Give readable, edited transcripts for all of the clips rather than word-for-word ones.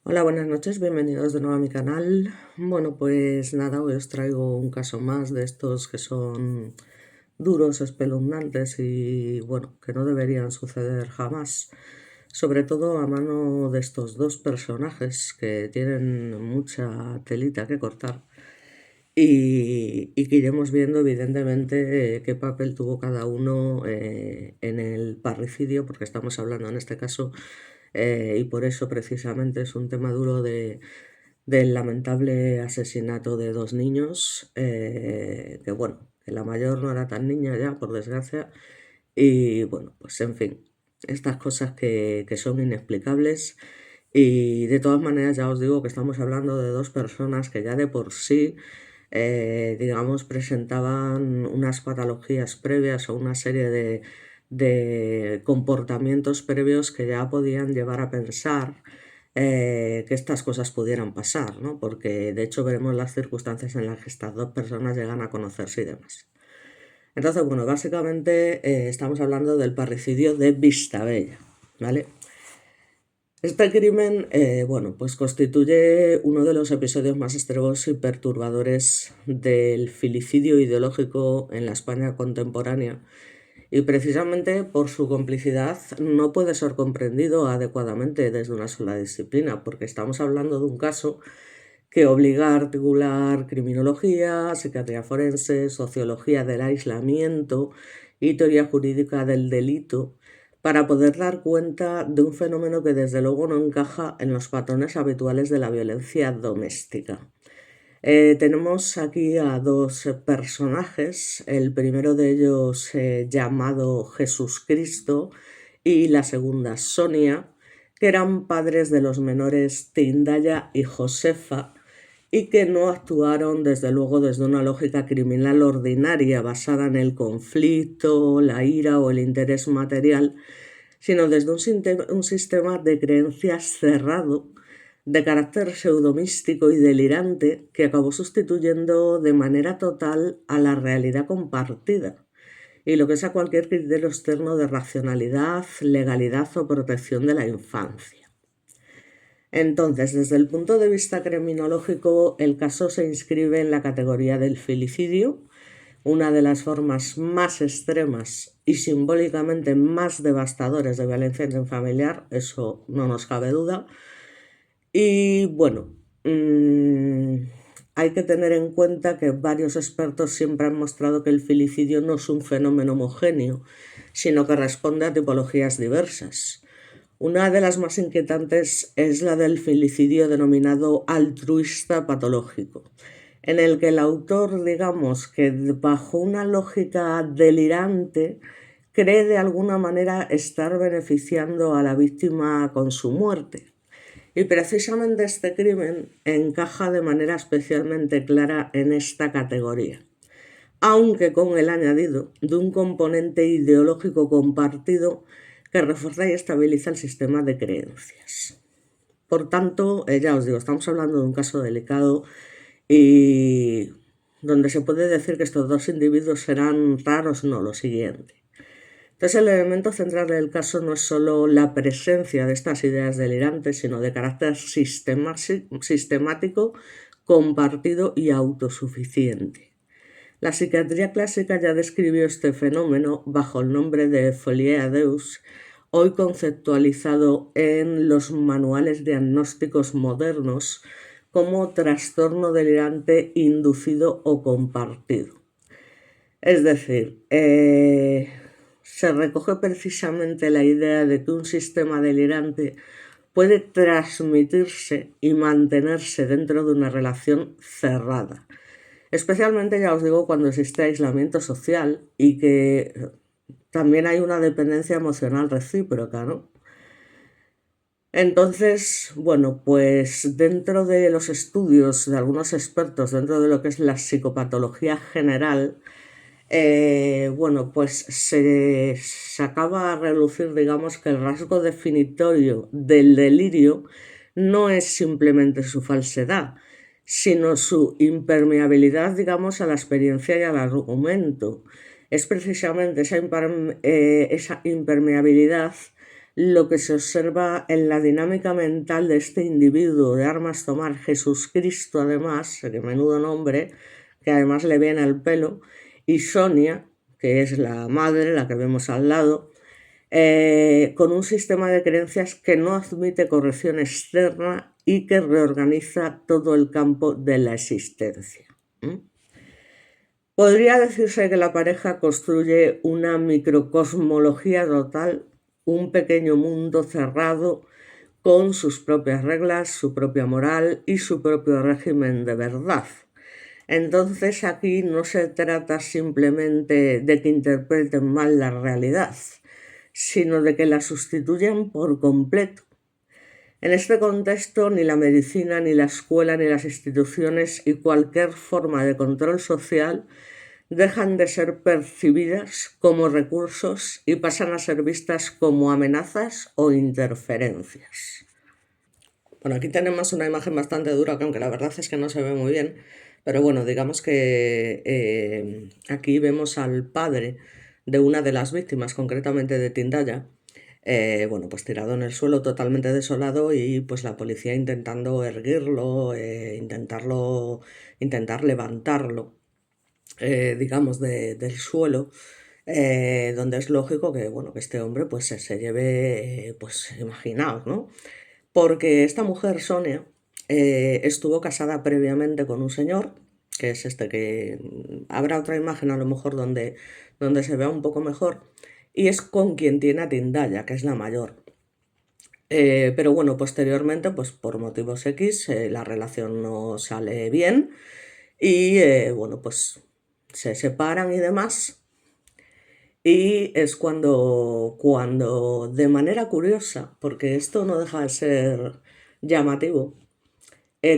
Hola, buenas noches, bienvenidos de nuevo a mi canal. Bueno, pues nada, hoy os traigo un caso más de estos que son duros, espeluznantes y bueno, que no deberían suceder jamás. Sobre todo a mano de estos dos personajes que tienen mucha telita que cortar y que iremos viendo evidentemente qué papel tuvo cada uno en el parricidio, porque estamos hablando en este caso y por eso precisamente es un tema duro del lamentable asesinato de dos niños, que bueno, que la mayor no era tan niña ya, por desgracia, y bueno, pues en fin, estas cosas que son inexplicables. Y de todas maneras ya os digo que estamos hablando de dos personas que ya de por sí, digamos, presentaban unas patologías previas o una serie de comportamientos previos que ya podían llevar a pensar que estas cosas pudieran pasar, ¿no? Porque de hecho veremos las circunstancias en las que estas dos personas llegan a conocerse y demás. Entonces, bueno, básicamente estamos hablando del parricidio de Vistabella, ¿vale? Este crimen, bueno, pues constituye uno de los episodios más extremos y perturbadores del filicidio ideológico en la España contemporánea y precisamente por su complicidad no puede ser comprendido adecuadamente desde una sola disciplina, porque estamos hablando de un caso que obliga a articular criminología, psiquiatría forense, sociología del aislamiento y teoría jurídica del delito para poder dar cuenta de un fenómeno que desde luego no encaja en los patrones habituales de la violencia doméstica. Tenemos aquí a dos personajes, el primero de ellos llamado Jesús Cristo y la segunda Sonia, que eran padres de los menores Tindaya y Josefa y que no actuaron desde luego desde una lógica criminal ordinaria basada en el conflicto, la ira o el interés material, sino desde un sistema de creencias cerrado, de carácter pseudomístico y delirante, que acabó sustituyendo de manera total a la realidad compartida, y lo que es a cualquier criterio externo de racionalidad, legalidad o protección de la infancia. Entonces, desde el punto de vista criminológico, el caso se inscribe en la categoría del filicidio, una de las formas más extremas y simbólicamente más devastadoras de violencia intrafamiliar, eso no nos cabe duda. Y bueno, hay que tener en cuenta que varios expertos siempre han mostrado que el filicidio no es un fenómeno homogéneo, sino que responde a tipologías diversas. Una de las más inquietantes es la del filicidio denominado altruista patológico, en el que el autor, digamos que bajo una lógica delirante, cree de alguna manera estar beneficiando a la víctima con su muerte. Y precisamente este crimen encaja de manera especialmente clara en esta categoría, aunque con el añadido de un componente ideológico compartido que refuerza y estabiliza el sistema de creencias. Por tanto, ya os digo, estamos hablando de un caso delicado y donde se puede decir que estos dos individuos serán raros, no, lo siguiente. Entonces el elemento central del caso no es solo la presencia de estas ideas delirantes, sino de carácter sistemático, compartido y autosuficiente. La psiquiatría clásica ya describió este fenómeno bajo el nombre de folie à deux, hoy conceptualizado en los manuales diagnósticos modernos como trastorno delirante inducido o compartido. Es decir, se recoge precisamente la idea de que un sistema delirante puede transmitirse y mantenerse dentro de una relación cerrada. Especialmente, ya os digo, cuando existe aislamiento social y que también hay una dependencia emocional recíproca, ¿no? Entonces, bueno, pues dentro de los estudios de algunos expertos, dentro de lo que es la psicopatología general, bueno, pues se sacaba a relucir, digamos, que el rasgo definitorio del delirio no es simplemente su falsedad, sino su impermeabilidad, digamos, a la experiencia y al argumento. Es precisamente esa impermeabilidad lo que se observa en la dinámica mental de este individuo de armas tomar, Jesucristo además, que menudo nombre, que además le viene al pelo, y Sonia, que es la madre, la que vemos al lado, con un sistema de creencias que no admite corrección externa y que reorganiza todo el campo de la existencia. Podría decirse que la pareja construye una microcosmología total, un pequeño mundo cerrado con sus propias reglas, su propia moral y su propio régimen de verdad. Entonces aquí no se trata simplemente de que interpreten mal la realidad, sino de que la sustituyan por completo. En este contexto, ni la medicina, ni la escuela, ni las instituciones y cualquier forma de control social dejan de ser percibidas como recursos y pasan a ser vistas como amenazas o interferencias. Bueno, aquí tenemos una imagen bastante dura, que aunque la verdad es que no se ve muy bien, pero bueno, digamos que aquí vemos al padre de una de las víctimas, concretamente de Tindaya, bueno, pues tirado en el suelo totalmente desolado y pues la policía intentando erguirlo, intentar levantarlo, digamos, del suelo, donde es lógico que, bueno, que este hombre pues se lleve, pues imaginaos, ¿no? Porque esta mujer, Sonia, estuvo casada previamente con un señor, que es este que habrá otra imagen a lo mejor donde se vea un poco mejor, y es con quien tiene a Tindaya, que es la mayor. Pero bueno, posteriormente, pues por motivos X, la relación no sale bien y bueno, pues se separan y demás. Y es cuando de manera curiosa, porque esto no deja de ser llamativo,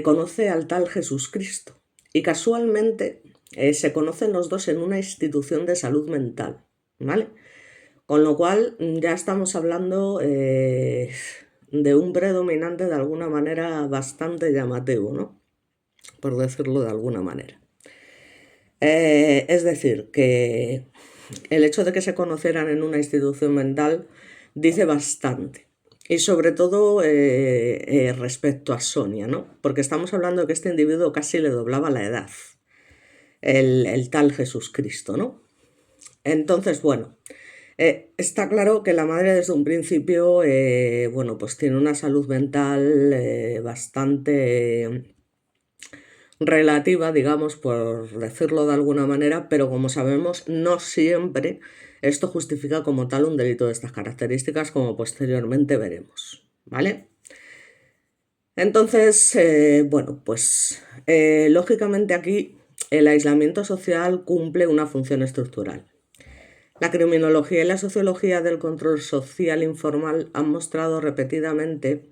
conoce al tal Jesucristo. Y casualmente se conocen los dos en una institución de salud mental, ¿vale? Con lo cual ya estamos hablando de un predominante de alguna manera bastante llamativo, ¿no? Por decirlo de alguna manera. Es decir, que el hecho de que se conocieran en una institución mental dice bastante. Y sobre todo respecto a Sonia, ¿no? Porque estamos hablando de que este individuo casi le doblaba la edad, el tal Jesucristo, ¿no? Entonces, bueno, está claro que la madre desde un principio, bueno, pues tiene una salud mental bastante relativa, digamos, por decirlo de alguna manera, pero como sabemos, no siempre esto justifica como tal un delito de estas características, como posteriormente veremos, ¿vale? Entonces, bueno, pues lógicamente aquí el aislamiento social cumple una función estructural. La criminología y la sociología del control social informal han mostrado repetidamente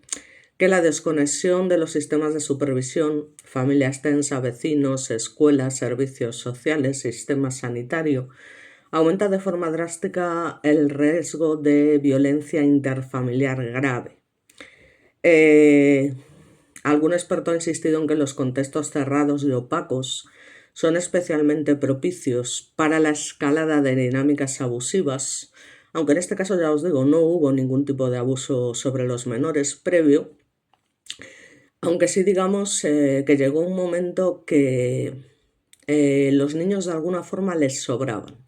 que la desconexión de los sistemas de supervisión, familia extensa, vecinos, escuelas, servicios sociales, sistema sanitario, aumenta de forma drástica el riesgo de violencia interfamiliar grave. Algún experto ha insistido en que los contextos cerrados y opacos son especialmente propicios para la escalada de dinámicas abusivas, aunque en este caso ya os digo, no hubo ningún tipo de abuso sobre los menores previo, aunque sí digamos que llegó un momento que los niños de alguna forma les sobraban.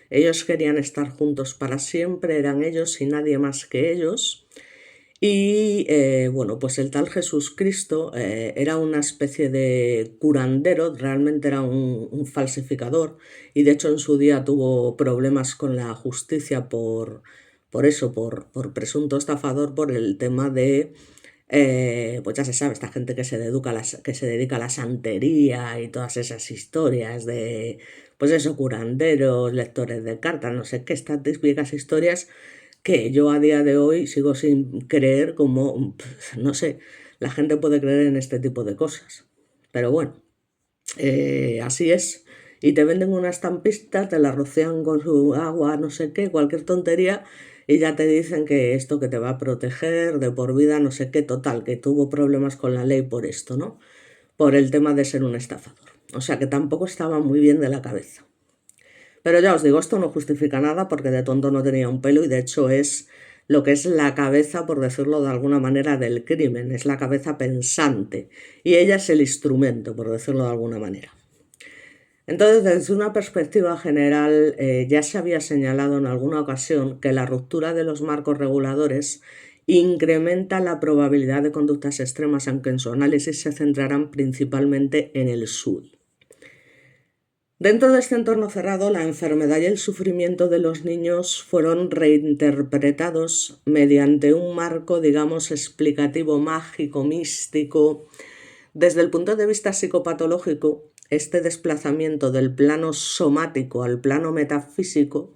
Ellos querían estar juntos para siempre, eran ellos y nadie más que ellos. Y bueno, pues el tal Jesucristo era una especie de curandero, realmente era un falsificador y de hecho en su día tuvo problemas con la justicia por eso, por presunto estafador, por el tema de, pues ya se sabe, esta gente que se dedica a la santería y todas esas historias de, pues eso, curanderos, lectores de cartas, no sé qué, estas típicas historias que yo a día de hoy sigo sin creer como, no sé, la gente puede creer en este tipo de cosas. Pero bueno, así es. Y te venden una estampista, te la rocian con su agua, no sé qué, cualquier tontería, y ya te dicen que esto que te va a proteger de por vida, no sé qué, total, que tuvo problemas con la ley por esto, ¿no? Por el tema de ser un estafador. O sea que tampoco estaba muy bien de la cabeza. Pero ya os digo, esto no justifica nada porque de tonto no tenía un pelo y de hecho es lo que es la cabeza, por decirlo de alguna manera, del crimen, es la cabeza pensante, y ella es el instrumento, por decirlo de alguna manera. Entonces, desde una perspectiva general, ya se había señalado en alguna ocasión que la ruptura de los marcos reguladores incrementa la probabilidad de conductas extremas, aunque en su análisis se centrarán principalmente en el SUD. Dentro de este entorno cerrado, la enfermedad y el sufrimiento de los niños fueron reinterpretados mediante un marco, digamos, explicativo, mágico, místico. Desde el punto de vista psicopatológico, este desplazamiento del plano somático al plano metafísico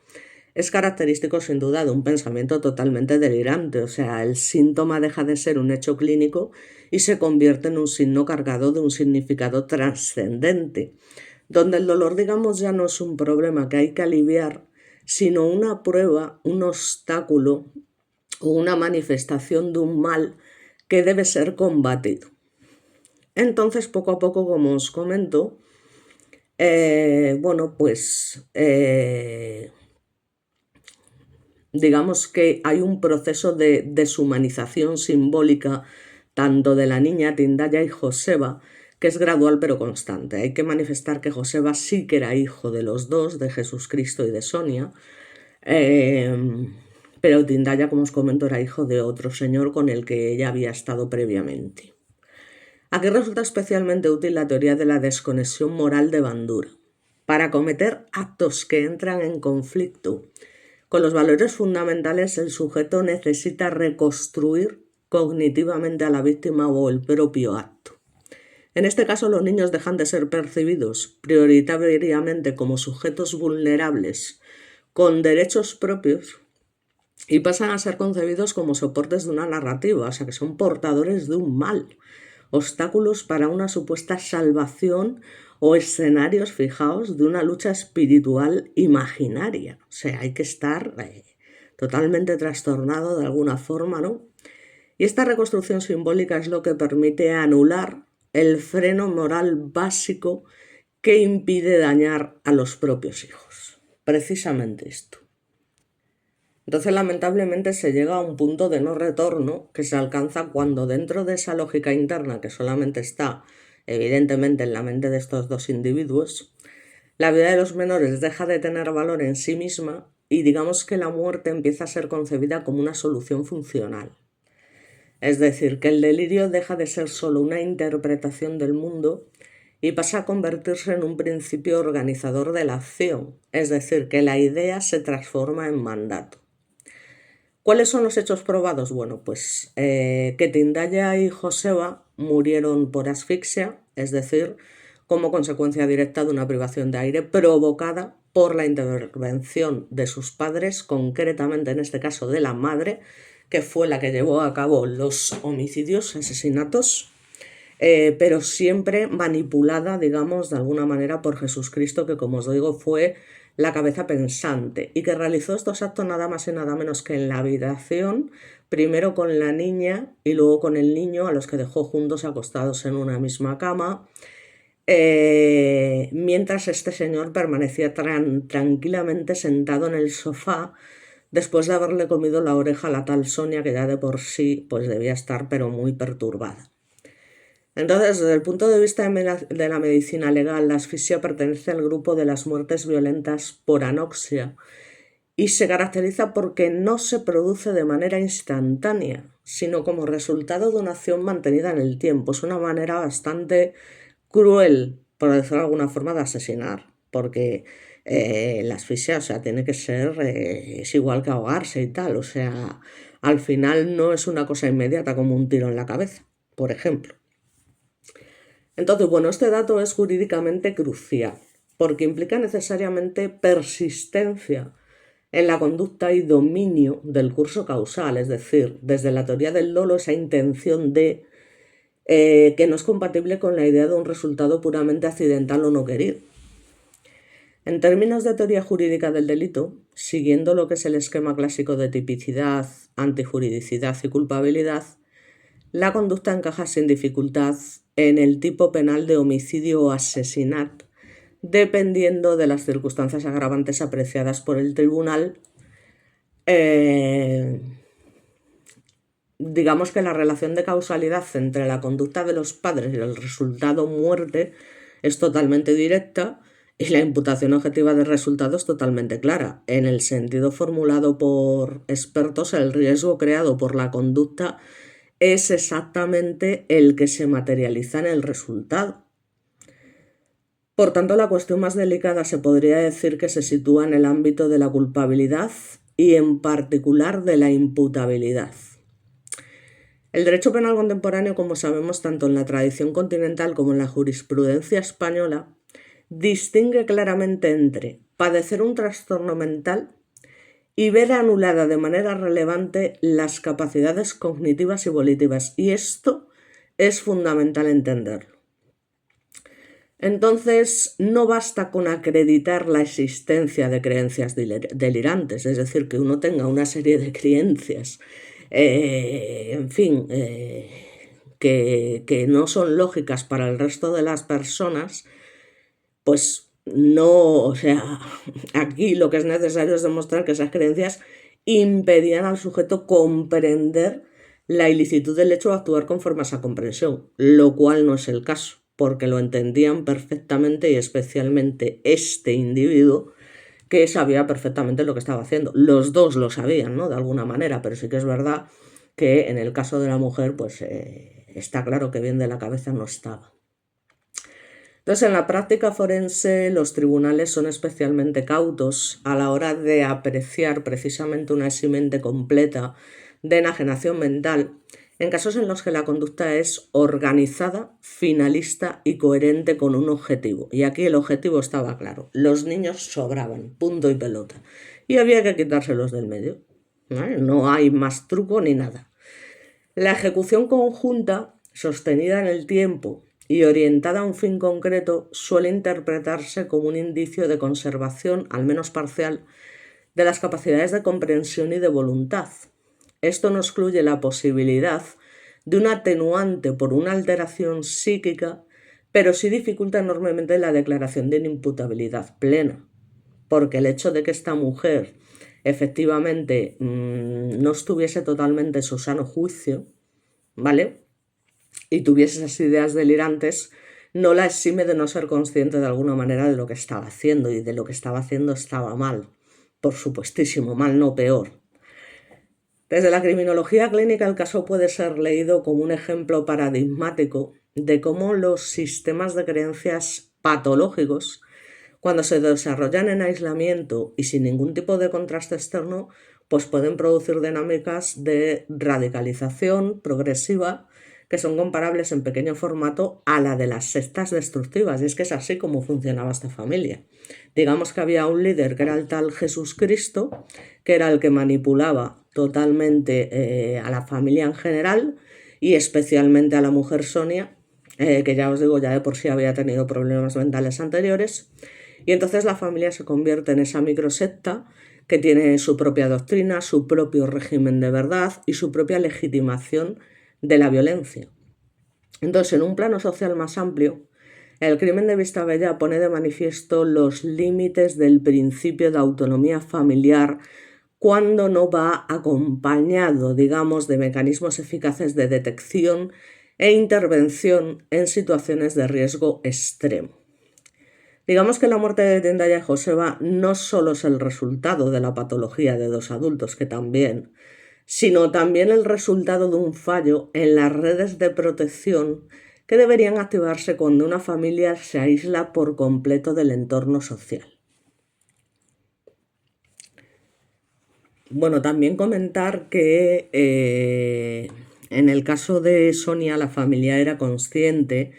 es característico sin duda de un pensamiento totalmente delirante, o sea, el síntoma deja de ser un hecho clínico y se convierte en un signo cargado de un significado trascendente, donde el dolor, digamos, ya no es un problema que hay que aliviar, sino una prueba, un obstáculo o una manifestación de un mal que debe ser combatido. Entonces, poco a poco, como os comento, digamos que hay un proceso de deshumanización simbólica tanto de la niña Tindaya y Joseba, que es gradual pero constante. Hay que manifestar que Joseba sí que era hijo de los dos, de Jesucristo y de Sonia, pero Tindaya, como os comento, era hijo de otro señor con el que ella había estado previamente. Aquí resulta especialmente útil la teoría de la desconexión moral de Bandura. Para cometer actos que entran en conflicto con los valores fundamentales, el sujeto necesita reconstruir cognitivamente a la víctima o el propio acto. En este caso, los niños dejan de ser percibidos prioritariamente como sujetos vulnerables con derechos propios y pasan a ser concebidos como soportes de una narrativa, o sea que son portadores de un mal, obstáculos para una supuesta salvación o escenarios, fijaos, de una lucha espiritual imaginaria. O sea, hay que estar totalmente trastornado de alguna forma, ¿no? Y esta reconstrucción simbólica es lo que permite anular el freno moral básico que impide dañar a los propios hijos. Precisamente esto. Entonces, lamentablemente, se llega a un punto de no retorno que se alcanza cuando dentro de esa lógica interna que solamente está, evidentemente, en la mente de estos dos individuos, la vida de los menores deja de tener valor en sí misma y digamos que la muerte empieza a ser concebida como una solución funcional. Es decir, que el delirio deja de ser solo una interpretación del mundo y pasa a convertirse en un principio organizador de la acción, es decir, que la idea se transforma en mandato. ¿Cuáles son los hechos probados? Bueno, pues que Tindaya y Joseba murieron por asfixia, es decir, como consecuencia directa de una privación de aire provocada por la intervención de sus padres, concretamente en este caso de la madre, que fue la que llevó a cabo los homicidios, asesinatos, pero siempre manipulada, digamos, de alguna manera por Jesucristo, que como os digo fue la cabeza pensante y que realizó estos actos nada más y nada menos que en la habitación, primero con la niña y luego con el niño, a los que dejó juntos acostados en una misma cama, mientras este señor permanecía tranquilamente sentado en el sofá después de haberle comido la oreja a la tal Sonia, que ya de por sí pues debía estar pero muy perturbada. Entonces, desde el punto de vista de la medicina legal, la asfixia pertenece al grupo de las muertes violentas por anoxia y se caracteriza porque no se produce de manera instantánea, sino como resultado de una acción mantenida en el tiempo. Es una manera bastante cruel, por decirlo de alguna forma, de asesinar, porque la asfixia, o sea, tiene que ser, es igual que ahogarse y tal, o sea, al final no es una cosa inmediata como un tiro en la cabeza, por ejemplo. Entonces, bueno, este dato es jurídicamente crucial porque implica necesariamente persistencia en la conducta y dominio del curso causal, es decir, desde la teoría del dolo, esa intención de que no es compatible con la idea de un resultado puramente accidental o no querido. En términos de teoría jurídica del delito, siguiendo lo que es el esquema clásico de tipicidad, antijuridicidad y culpabilidad, la conducta encaja sin dificultad en el tipo penal de homicidio o asesinato, dependiendo de las circunstancias agravantes apreciadas por el tribunal, digamos que la relación de causalidad entre la conducta de los padres y el resultado muerte es totalmente directa y la imputación objetiva del resultado es totalmente clara. En el sentido formulado por expertos, el riesgo creado por la conducta es exactamente el que se materializa en el resultado. Por tanto, la cuestión más delicada se podría decir que se sitúa en el ámbito de la culpabilidad y en particular de la imputabilidad. El derecho penal contemporáneo, como sabemos, tanto en la tradición continental como en la jurisprudencia española, distingue claramente entre padecer un trastorno mental y ver anulada de manera relevante las capacidades cognitivas y volitivas. Y esto es fundamental entenderlo. Entonces, no basta con acreditar la existencia de creencias delirantes, es decir, que uno tenga una serie de creencias, en fin, que no son lógicas para el resto de las personas, pues no, o sea, aquí lo que es necesario es demostrar que esas creencias impedían al sujeto comprender la ilicitud del hecho o actuar conforme a esa comprensión, lo cual no es el caso, porque lo entendían perfectamente y especialmente este individuo que sabía perfectamente lo que estaba haciendo. Los dos lo sabían, ¿no? De alguna manera, pero sí que es verdad que en el caso de la mujer, pues está claro que bien de la cabeza no estaba. Entonces, en la práctica forense, los tribunales son especialmente cautos a la hora de apreciar precisamente una eximente completa de enajenación mental en casos en los que la conducta es organizada, finalista y coherente con un objetivo. Y aquí el objetivo estaba claro. Los niños sobraban, punto y pelota. Y había que quitárselos del medio. No hay más truco ni nada. La ejecución conjunta, sostenida en el tiempo y orientada a un fin concreto, suele interpretarse como un indicio de conservación, al menos parcial, de las capacidades de comprensión y de voluntad. Esto no excluye la posibilidad de un atenuante por una alteración psíquica, pero sí dificulta enormemente la declaración de inimputabilidad plena, porque el hecho de que esta mujer efectivamente no estuviese totalmente en su sano juicio, ¿vale?, y tuviese esas ideas delirantes, no la exime de no ser consciente de alguna manera de lo que estaba haciendo, y de lo que estaba haciendo estaba mal, por supuestísimo, mal no peor. Desde la criminología clínica el caso puede ser leído como un ejemplo paradigmático de cómo los sistemas de creencias patológicos, cuando se desarrollan en aislamiento y sin ningún tipo de contraste externo, pues pueden producir dinámicas de radicalización progresiva que son comparables en pequeño formato a la de las sectas destructivas. Y es que es así como funcionaba esta familia. Digamos que había un líder que era el tal Jesús Cristo, que era el que manipulaba totalmente a la familia en general y especialmente a la mujer Sonia, que ya os digo, ya de por sí había tenido problemas mentales anteriores. Y entonces la familia se convierte en esa microsecta que tiene su propia doctrina, su propio régimen de verdad y su propia legitimación de la violencia. Entonces, en un plano social más amplio, el crimen de Vistabella pone de manifiesto los límites del principio de autonomía familiar cuando no va acompañado, digamos, de mecanismos eficaces de detección e intervención en situaciones de riesgo extremo. Digamos que la muerte de Tendaya y Joseba no solo es el resultado de la patología de dos adultos, que también, sino también el resultado de un fallo en las redes de protección que deberían activarse cuando una familia se aísla por completo del entorno social. Bueno, también comentar que en el caso de Sonia la familia era consciente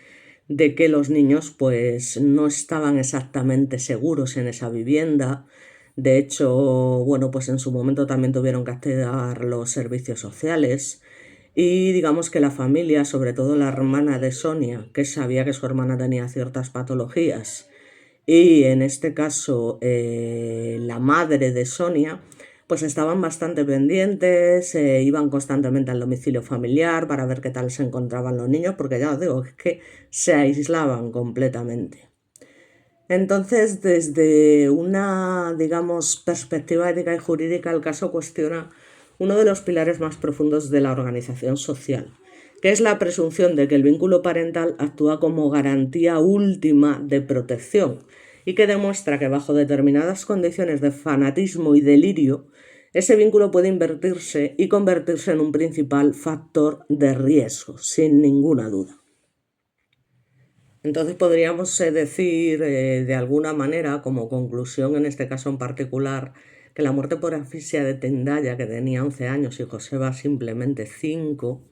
de que los niños pues no estaban exactamente seguros en esa vivienda. De hecho, bueno, pues en su momento también tuvieron que activar los servicios sociales y digamos que la familia, sobre todo la hermana de Sonia, que sabía que su hermana tenía ciertas patologías, y en este caso la madre de Sonia, pues estaban bastante pendientes, iban constantemente al domicilio familiar para ver qué tal se encontraban los niños, porque ya os digo, es que se aislaban completamente. Entonces, desde una, digamos, perspectiva ética y jurídica, el caso cuestiona uno de los pilares más profundos de la organización social, que es la presunción de que el vínculo parental actúa como garantía última de protección y que demuestra que bajo determinadas condiciones de fanatismo y delirio, ese vínculo puede invertirse y convertirse en un principal factor de riesgo, sin ninguna duda. Entonces podríamos decir de alguna manera, como conclusión en este caso en particular, que la muerte por asfixia de Tendaya, que tenía 11 años y Joseba simplemente 5,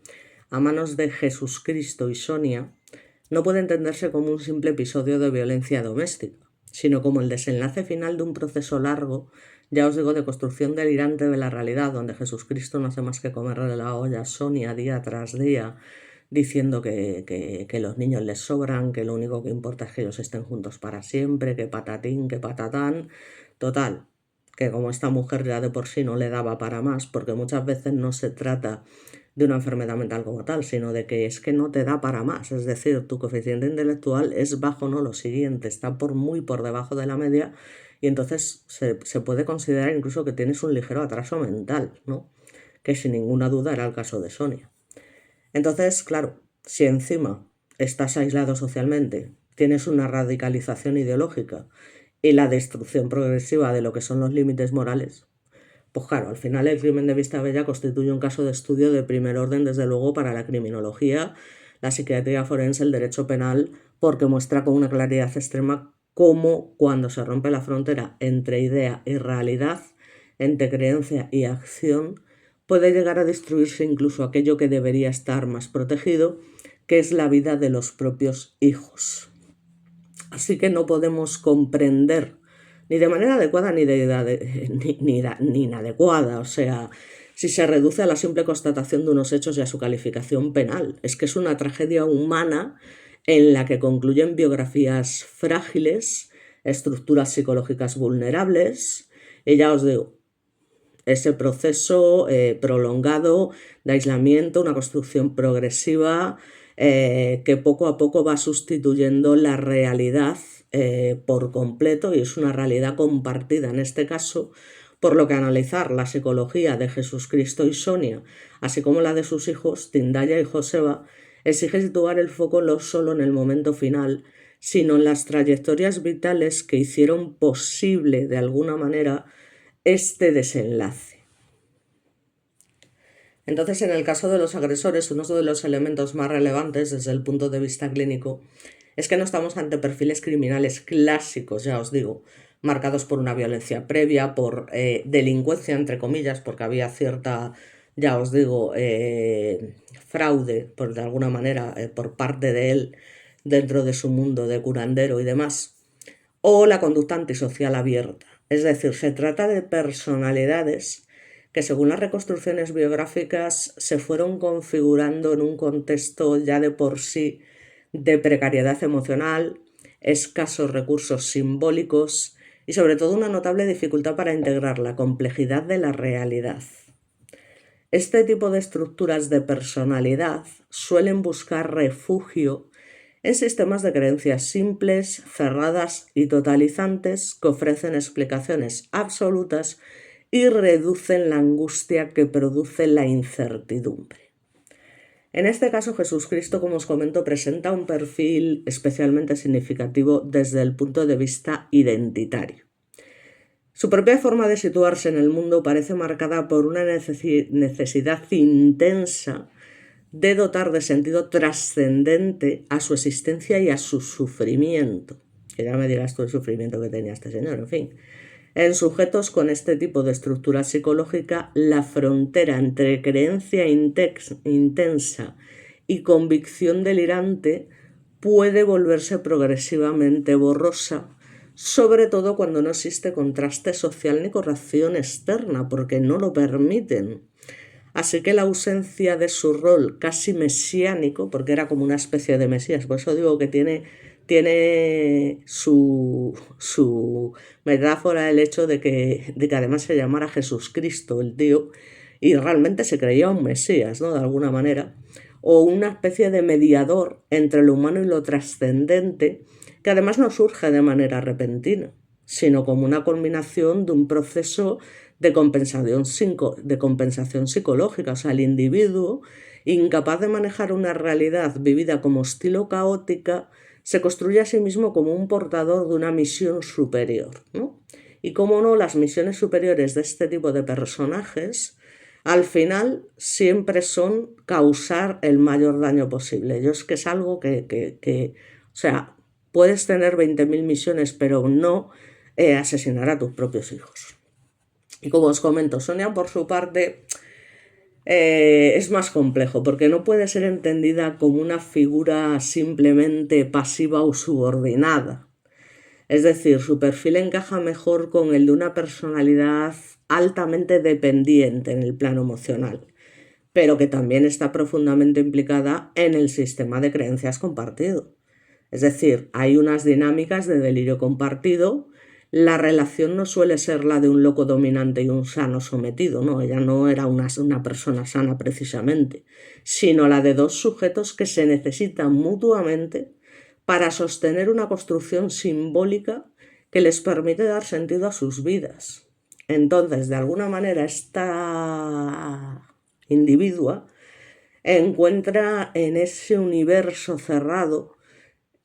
a manos de Jesucristo y Sonia, no puede entenderse como un simple episodio de violencia doméstica, sino como el desenlace final de un proceso largo, ya os digo, de construcción delirante de la realidad, donde Jesucristo no hace más que comerle la olla a Sonia día tras día, diciendo que los niños les sobran, que lo único que importa es que ellos estén juntos para siempre, que patatín, que patatán. Total, que como esta mujer ya de por sí no le daba para más, porque muchas veces no se trata de una enfermedad mental como tal, sino de que es que no te da para más, es decir, tu coeficiente intelectual es bajo, no lo siguiente, está muy por debajo de la media y entonces se puede considerar incluso que tienes un ligero atraso mental, ¿no? Que sin ninguna duda era el caso de Sonia. Entonces, claro, si encima estás aislado socialmente, tienes una radicalización ideológica y la destrucción progresiva de lo que son los límites morales, pues claro, al final el crimen de Vistabella constituye un caso de estudio de primer orden, desde luego, para la criminología, la psiquiatría forense, el derecho penal, porque muestra con una claridad extrema cómo cuando se rompe la frontera entre idea y realidad, entre creencia y acción, puede llegar a destruirse incluso aquello que debería estar más protegido, que es la vida de los propios hijos. Así que no podemos comprender ni de manera adecuada ni inadecuada, o sea, si se reduce a la simple constatación de unos hechos y a su calificación penal. Es que es una tragedia humana en la que concluyen biografías frágiles, estructuras psicológicas vulnerables, y ya os digo, ese proceso prolongado de aislamiento, una construcción progresiva que poco a poco va sustituyendo la realidad por completo, y es una realidad compartida en este caso, por lo que analizar la psicología de Jesucristo y Sonia, así como la de sus hijos, Tindaya y Joseba, exige situar el foco no solo en el momento final, sino en las trayectorias vitales que hicieron posible de alguna manera este desenlace. Entonces, en el caso de los agresores, uno de los elementos más relevantes desde el punto de vista clínico es que no estamos ante perfiles criminales clásicos, ya os digo, marcados por una violencia previa, por delincuencia, entre comillas, porque había cierta, ya os digo, fraude, por de alguna manera, por parte de él dentro de su mundo de curandero y demás, o la conducta antisocial abierta. Es decir, se trata de personalidades que según las reconstrucciones biográficas se fueron configurando en un contexto ya de por sí de precariedad emocional, escasos recursos simbólicos y sobre todo una notable dificultad para integrar la complejidad de la realidad. Este tipo de estructuras de personalidad suelen buscar refugio en sistemas de creencias simples, cerradas y totalizantes que ofrecen explicaciones absolutas y reducen la angustia que produce la incertidumbre. En este caso, Jesucristo, como os comento, presenta un perfil especialmente significativo desde el punto de vista identitario. Su propia forma de situarse en el mundo parece marcada por una necesidad intensa de dotar de sentido trascendente a su existencia y a su sufrimiento. Que ya me dirás tú el sufrimiento que tenía este señor, en fin. En sujetos con este tipo de estructura psicológica, la frontera entre creencia intensa y convicción delirante puede volverse progresivamente borrosa, sobre todo cuando no existe contraste social ni corrección externa, porque no lo permiten. Así que la ausencia de su rol casi mesiánico, porque era como una especie de mesías, por eso digo que tiene su metáfora el hecho de que además se llamara Jesucristo el tío, y realmente se creía un mesías, ¿no? De alguna manera, o una especie de mediador entre lo humano y lo trascendente, que además no surge de manera repentina, sino como una culminación de un proceso de compensación psicológica. O sea, el individuo, incapaz de manejar una realidad vivida como estilo caótica, se construye a sí mismo como un portador de una misión superior, ¿no? Y cómo no, las misiones superiores de este tipo de personajes al final siempre son causar el mayor daño posible. Yo es que es algo o sea, puedes tener 20.000 misiones, pero no asesinar a tus propios hijos. Y como os comento, Sonia por su parte es más complejo, porque no puede ser entendida como una figura simplemente pasiva o subordinada. Es decir, su perfil encaja mejor con el de una personalidad altamente dependiente en el plano emocional, pero que también está profundamente implicada en el sistema de creencias compartido. Es decir, hay unas dinámicas de delirio compartido. La relación no suele ser la de un loco dominante y un sano sometido, no, ella no era una persona sana precisamente, sino la de dos sujetos que se necesitan mutuamente para sostener una construcción simbólica que les permite dar sentido a sus vidas. Entonces, de alguna manera, esta individua encuentra en ese universo cerrado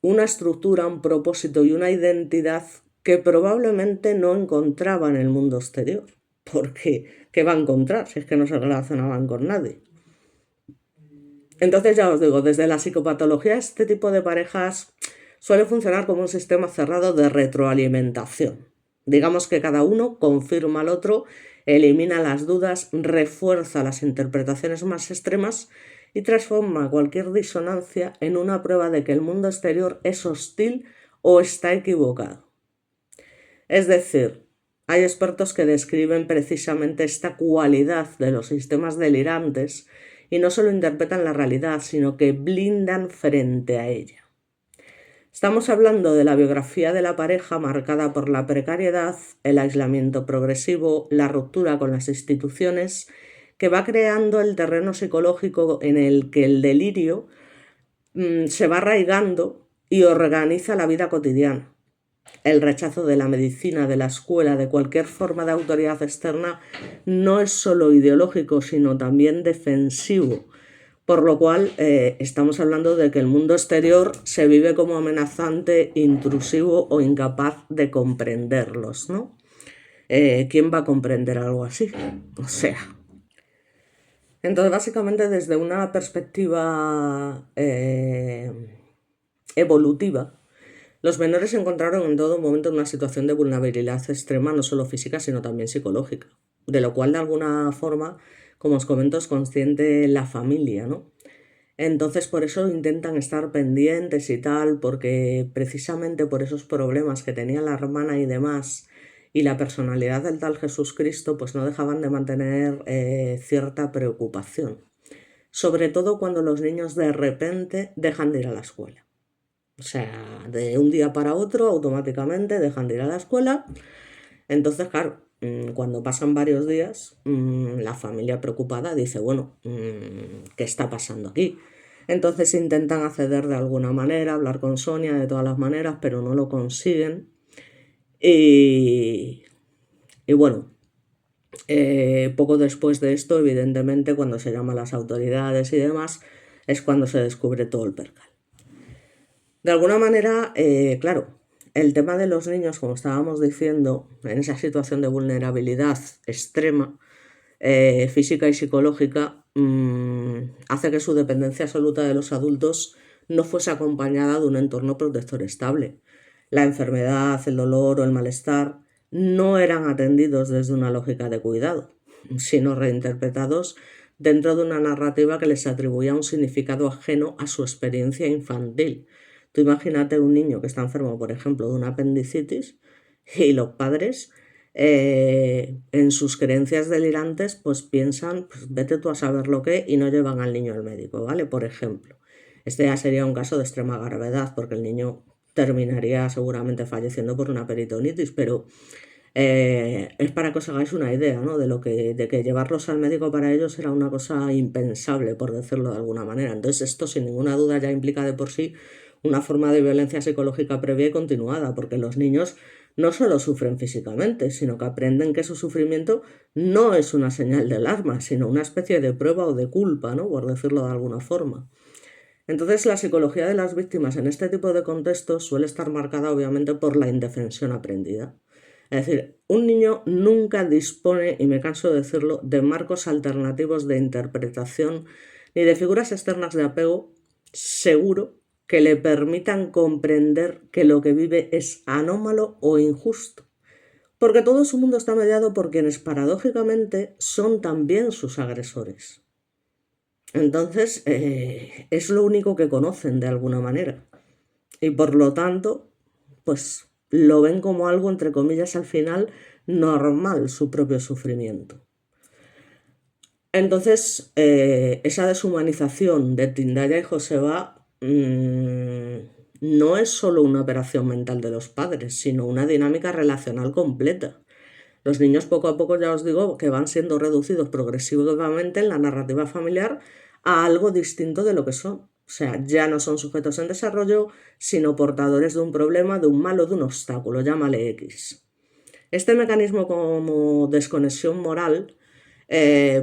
una estructura, un propósito y una identidad que probablemente no encontraba en el mundo exterior. Porque, ¿qué va a encontrar si es que no se relacionaban con nadie? Entonces ya os digo, desde la psicopatología este tipo de parejas suele funcionar como un sistema cerrado de retroalimentación. Digamos que cada uno confirma al otro, elimina las dudas, refuerza las interpretaciones más extremas y transforma cualquier disonancia en una prueba de que el mundo exterior es hostil o está equivocado. Es decir, hay expertos que describen precisamente esta cualidad de los sistemas delirantes y no solo interpretan la realidad, sino que blindan frente a ella. Estamos hablando de la biografía de la pareja marcada por la precariedad, el aislamiento progresivo, la ruptura con las instituciones, que va creando el terreno psicológico en el que el delirio se va arraigando y organiza la vida cotidiana. El rechazo de la medicina, de la escuela, de cualquier forma de autoridad externa no es solo ideológico, sino también defensivo. Por lo cual estamos hablando de que el mundo exterior se vive como amenazante, intrusivo o incapaz de comprenderlos, ¿no? ¿Quién va a comprender algo así? O sea. Entonces, básicamente, desde una perspectiva evolutiva, los menores se encontraron en todo momento en una situación de vulnerabilidad extrema, no solo física, sino también psicológica, de lo cual de alguna forma, como os comento, es consciente la familia, ¿no? Entonces por eso intentan estar pendientes y tal, porque precisamente por esos problemas que tenía la hermana y demás, y la personalidad del tal Jesús Cristo, pues no dejaban de mantener cierta preocupación. Sobre todo cuando los niños de repente dejan de ir a la escuela. O sea, de un día para otro automáticamente dejan de ir a la escuela. Entonces, claro, cuando pasan varios días, la familia preocupada dice, bueno, ¿qué está pasando aquí? Entonces intentan acceder de alguna manera, hablar con Sonia de todas las maneras, pero no lo consiguen. Y bueno, poco después de esto, evidentemente, cuando se llaman las autoridades y demás, es cuando se descubre todo el percal. De alguna manera, claro, el tema de los niños, como estábamos diciendo, en esa situación de vulnerabilidad extrema, física y psicológica, hace que su dependencia absoluta de los adultos no fuese acompañada de un entorno protector estable. La enfermedad, el dolor o el malestar no eran atendidos desde una lógica de cuidado, sino reinterpretados dentro de una narrativa que les atribuía un significado ajeno a su experiencia infantil. Tú imagínate un niño que está enfermo, por ejemplo, de una apendicitis y los padres en sus creencias delirantes pues piensan, pues vete tú a saber lo que y no llevan al niño al médico, ¿vale? Por ejemplo, este ya sería un caso de extrema gravedad porque el niño terminaría seguramente falleciendo por una peritonitis, pero es para que os hagáis una idea, ¿no? De que llevarlos al médico para ellos era una cosa impensable, por decirlo de alguna manera. Entonces esto sin ninguna duda ya implica de por sí una forma de violencia psicológica previa y continuada, porque los niños no solo sufren físicamente, sino que aprenden que su sufrimiento no es una señal de alarma, sino una especie de prueba o de culpa, ¿no? Por decirlo de alguna forma. Entonces, la psicología de las víctimas en este tipo de contextos suele estar marcada obviamente por la indefensión aprendida. Es decir, un niño nunca dispone, y me canso de decirlo, de marcos alternativos de interpretación ni de figuras externas de apego seguro que le permitan comprender que lo que vive es anómalo o injusto. Porque todo su mundo está mediado por quienes paradójicamente son también sus agresores. Entonces, es lo único que conocen de alguna manera. Y por lo tanto, pues lo ven como algo, entre comillas, al final normal, su propio sufrimiento. Entonces, esa deshumanización de Tindaya y Joseba no es solo una operación mental de los padres, sino una dinámica relacional completa. Los niños poco a poco, ya os digo, que van siendo reducidos progresivamente en la narrativa familiar a algo distinto de lo que son. O sea, ya no son sujetos en desarrollo, sino portadores de un problema, de un mal o de un obstáculo, llámale X. Este mecanismo como desconexión moral,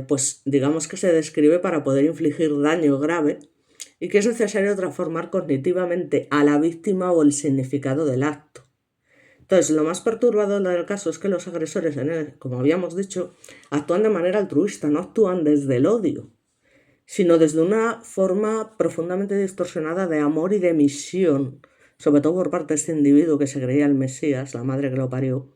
pues digamos que se describe para poder infligir daño grave y que es necesario transformar cognitivamente a la víctima o el significado del acto. Entonces, lo más perturbador del caso es que los agresores, como habíamos dicho, actúan de manera altruista, no actúan desde el odio, sino desde una forma profundamente distorsionada de amor y de misión, sobre todo por parte de este individuo que se creía el Mesías, la madre que lo parió.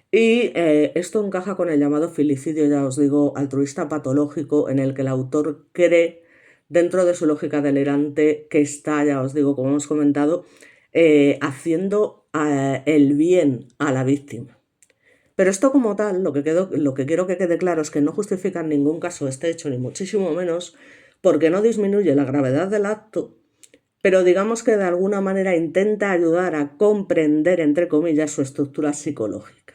Y esto encaja con el llamado filicidio, ya os digo, altruista patológico, en el que el autor cree, dentro de su lógica delirante, que está, ya os digo, como hemos comentado, haciendo el bien a la víctima. Pero esto como tal, lo que quiero que quede claro es que no justifica en ningún caso este hecho, ni muchísimo menos, porque no disminuye la gravedad del acto, pero digamos que de alguna manera intenta ayudar a comprender, entre comillas, su estructura psicológica.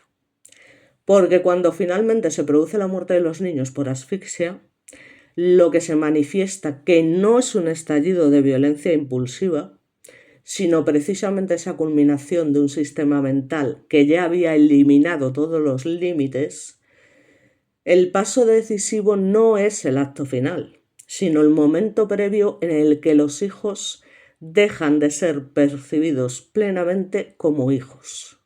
Porque cuando finalmente se produce la muerte de los niños por asfixia, lo que se manifiesta que no es un estallido de violencia impulsiva, sino precisamente esa culminación de un sistema mental que ya había eliminado todos los límites, el paso decisivo no es el acto final, sino el momento previo en el que los hijos dejan de ser percibidos plenamente como hijos.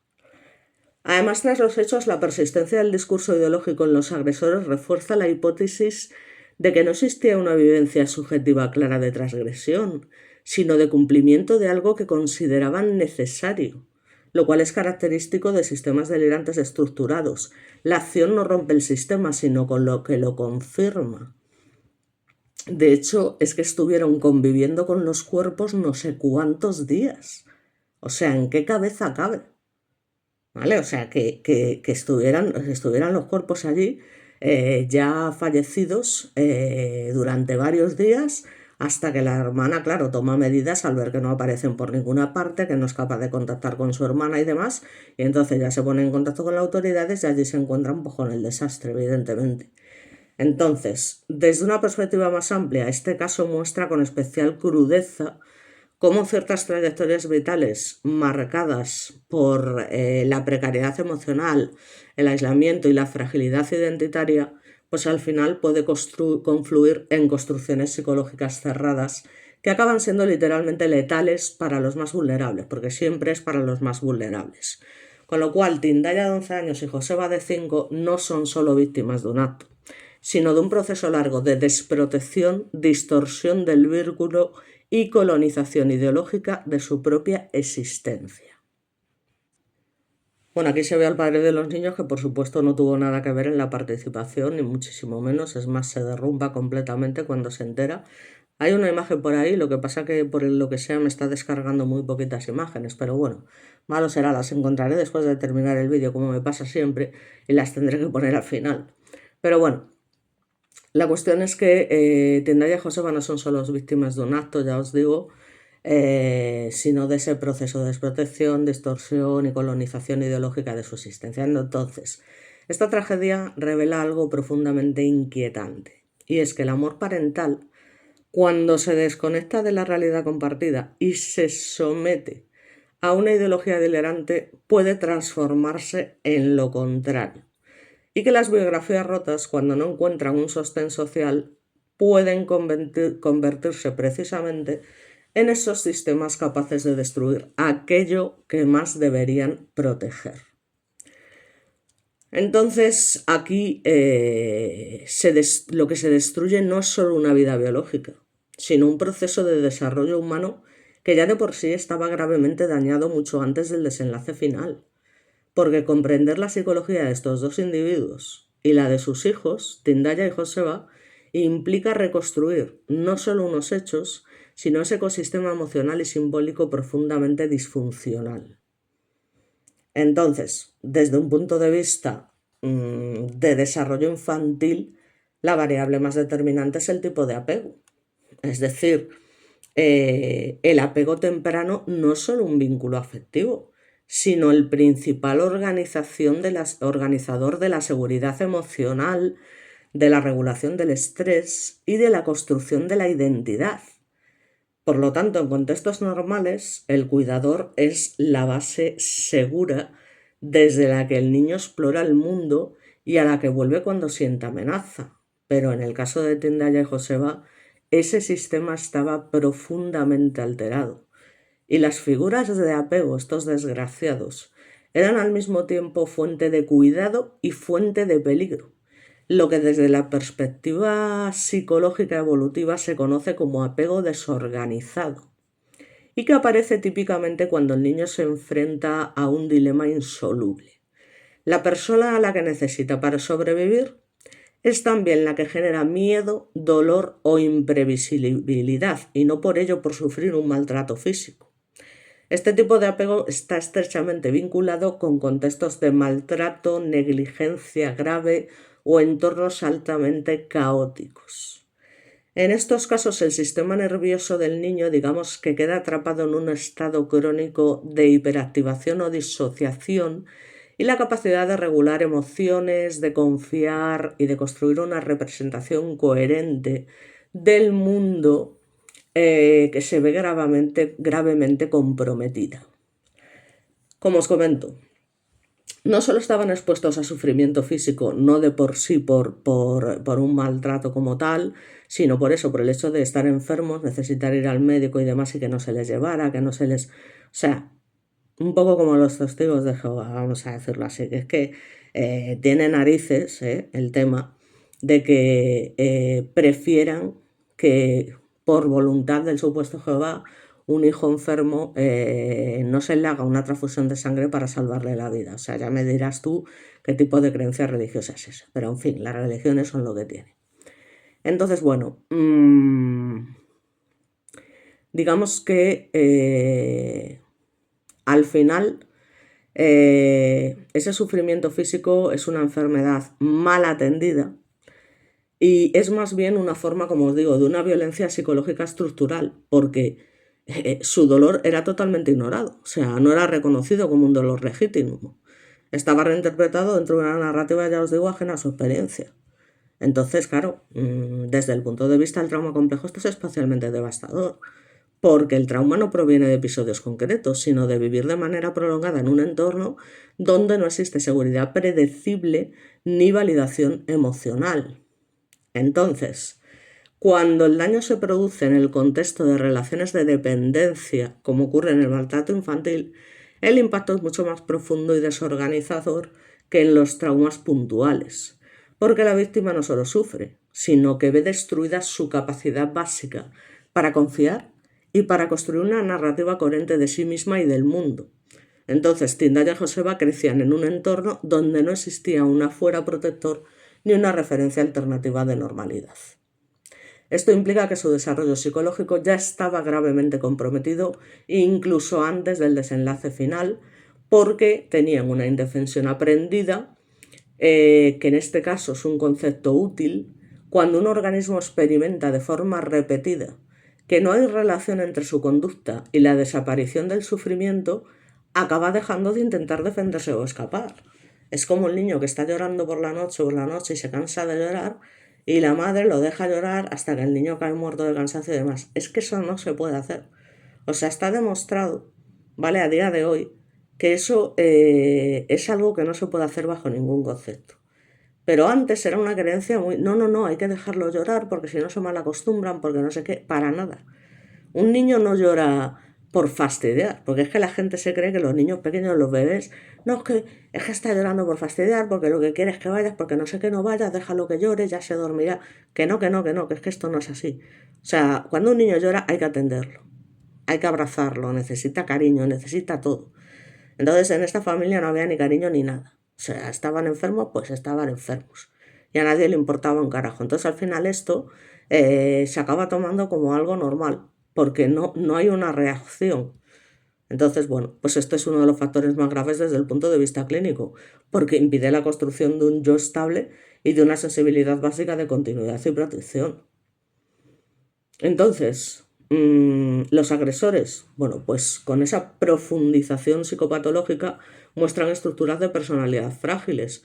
Además, tras los hechos, la persistencia del discurso ideológico en los agresores refuerza la hipótesis de que no existía una vivencia subjetiva clara de transgresión, sino de cumplimiento de algo que consideraban necesario, lo cual es característico de sistemas delirantes estructurados. La acción no rompe el sistema, sino con lo que lo confirma. De hecho, es que estuvieron conviviendo con los cuerpos no sé cuántos días. O sea, ¿en qué cabeza cabe? ¿Vale? O sea, que estuvieran los cuerpos allí ya fallecidos durante varios días hasta que la hermana, claro, toma medidas al ver que no aparecen por ninguna parte, que no es capaz de contactar con su hermana y demás, y entonces ya se pone en contacto con las autoridades y allí se encuentran pues, con el desastre, evidentemente. Entonces, desde una perspectiva más amplia, este caso muestra con especial crudeza cómo ciertas trayectorias vitales marcadas por la precariedad emocional, el aislamiento y la fragilidad identitaria, pues al final puede confluir en construcciones psicológicas cerradas que acaban siendo literalmente letales para los más vulnerables, porque siempre es para los más vulnerables. Con lo cual, Tindaya de 11 años y Joseba de 5 no son solo víctimas de un acto, sino de un proceso largo de desprotección, distorsión del vínculo y colonización ideológica de su propia existencia. Bueno, aquí se ve al padre de los niños que por supuesto no tuvo nada que ver en la participación, ni muchísimo menos, es más, se derrumba completamente cuando se entera. Hay una imagen por ahí, lo que pasa que por lo que sea me está descargando muy poquitas imágenes, pero bueno, malo será, las encontraré después de terminar el vídeo como me pasa siempre y las tendré que poner al final. Pero bueno, la cuestión es que Tindaya y Joseba no son solo víctimas de un acto, ya os digo, sino de ese proceso de desprotección, distorsión y colonización ideológica de su existencia. Entonces, esta tragedia revela algo profundamente inquietante, y es que el amor parental, cuando se desconecta de la realidad compartida y se somete a una ideología delirante puede transformarse en lo contrario. Y que las biografías rotas, cuando no encuentran un sostén social, pueden convertirse precisamente en esos sistemas capaces de destruir aquello que más deberían proteger. Entonces, aquí lo que se destruye no es solo una vida biológica, sino un proceso de desarrollo humano que ya de por sí estaba gravemente dañado mucho antes del desenlace final. Porque comprender la psicología de estos dos individuos y la de sus hijos, Tindaya y Joseba, implica reconstruir no solo unos hechos, sino ese ecosistema emocional y simbólico profundamente disfuncional. Entonces, desde un punto de vista de desarrollo infantil, la variable más determinante es el tipo de apego. Es decir, el apego temprano no es solo un vínculo afectivo, sino el principal organizador de la seguridad emocional, de la regulación del estrés y de la construcción de la identidad. Por lo tanto, en contextos normales, el cuidador es la base segura desde la que el niño explora el mundo y a la que vuelve cuando siente amenaza. Pero en el caso de Tindaya y Joseba, ese sistema estaba profundamente alterado. Y las figuras de apego, estos desgraciados, eran al mismo tiempo fuente de cuidado y fuente de peligro, lo que desde la perspectiva psicológica evolutiva se conoce como apego desorganizado, y que aparece típicamente cuando el niño se enfrenta a un dilema insoluble. La persona a la que necesita para sobrevivir es también la que genera miedo, dolor o imprevisibilidad, y no por ello por sufrir un maltrato físico. Este tipo de apego está estrechamente vinculado con contextos de maltrato, negligencia grave o entornos altamente caóticos. En estos casos, el sistema nervioso del niño, digamos que queda atrapado en un estado crónico de hiperactivación o disociación, y la capacidad de regular emociones, de confiar y de construir una representación coherente del mundo que se ve gravemente comprometida. Como os comento, no solo estaban expuestos a sufrimiento físico, no de por sí por un maltrato como tal, sino por eso, por el hecho de estar enfermos, necesitar ir al médico y demás y que no se les llevara, que no se les... O sea, un poco como los testigos de Jehová, vamos a decirlo así, que es que tiene narices el tema de que prefieran que por voluntad del supuesto Jehová un hijo enfermo no se le haga una transfusión de sangre para salvarle la vida. O sea, ya me dirás tú qué tipo de creencia religiosa es esa. Pero en fin, las religiones son lo que tienen. Entonces, bueno, digamos que al final ese sufrimiento físico es una enfermedad mal atendida y es más bien una forma, como os digo, de una violencia psicológica estructural, porque su dolor era totalmente ignorado, o sea, no era reconocido como un dolor legítimo. Estaba reinterpretado dentro de una narrativa, ya os digo, ajena a su experiencia. Entonces, claro, desde el punto de vista del trauma complejo, esto es especialmente devastador, porque el trauma no proviene de episodios concretos, sino de vivir de manera prolongada en un entorno donde no existe seguridad predecible ni validación emocional. Entonces, cuando el daño se produce en el contexto de relaciones de dependencia, como ocurre en el maltrato infantil, el impacto es mucho más profundo y desorganizador que en los traumas puntuales, porque la víctima no solo sufre, sino que ve destruida su capacidad básica para confiar y para construir una narrativa coherente de sí misma y del mundo. Entonces, Tindaya y Joseba crecían en un entorno donde no existía un afuera protector ni una referencia alternativa de normalidad. Esto implica que su desarrollo psicológico ya estaba gravemente comprometido incluso antes del desenlace final, porque tenían una indefensión aprendida, que en este caso es un concepto útil cuando un organismo experimenta de forma repetida que no hay relación entre su conducta y la desaparición del sufrimiento, acaba dejando de intentar defenderse o escapar. Es como el niño que está llorando por la noche y se cansa de llorar y la madre lo deja llorar hasta que el niño cae muerto de cansancio y demás. Es que eso no se puede hacer. O sea, está demostrado ¿vale? A día de hoy, que eso es algo que no se puede hacer bajo ningún concepto. Pero antes era una creencia muy, no, hay que dejarlo llorar porque si no se mal acostumbran, porque no sé qué, para nada. Un niño no llora por fastidiar, porque es que la gente se cree que los niños pequeños, los bebés, no, es que está llorando por fastidiar, porque lo que quiere es que vayas, porque no sé qué no vayas, déjalo que llore, ya se dormirá. Que es que esto no es así. O sea, cuando un niño llora hay que atenderlo, hay que abrazarlo, necesita cariño, necesita todo. Entonces en esta familia no había ni cariño ni nada. O sea, estaban enfermos, pues estaban enfermos. Y a nadie le importaba un carajo. Entonces al final esto se acaba tomando como algo normal, porque no hay una reacción. Entonces, bueno, pues este es uno de los factores más graves desde el punto de vista clínico, porque impide la construcción de un yo estable y de una sensibilidad básica de continuidad y protección. Entonces, los agresores, bueno, pues con esa profundización psicopatológica muestran estructuras de personalidad frágiles,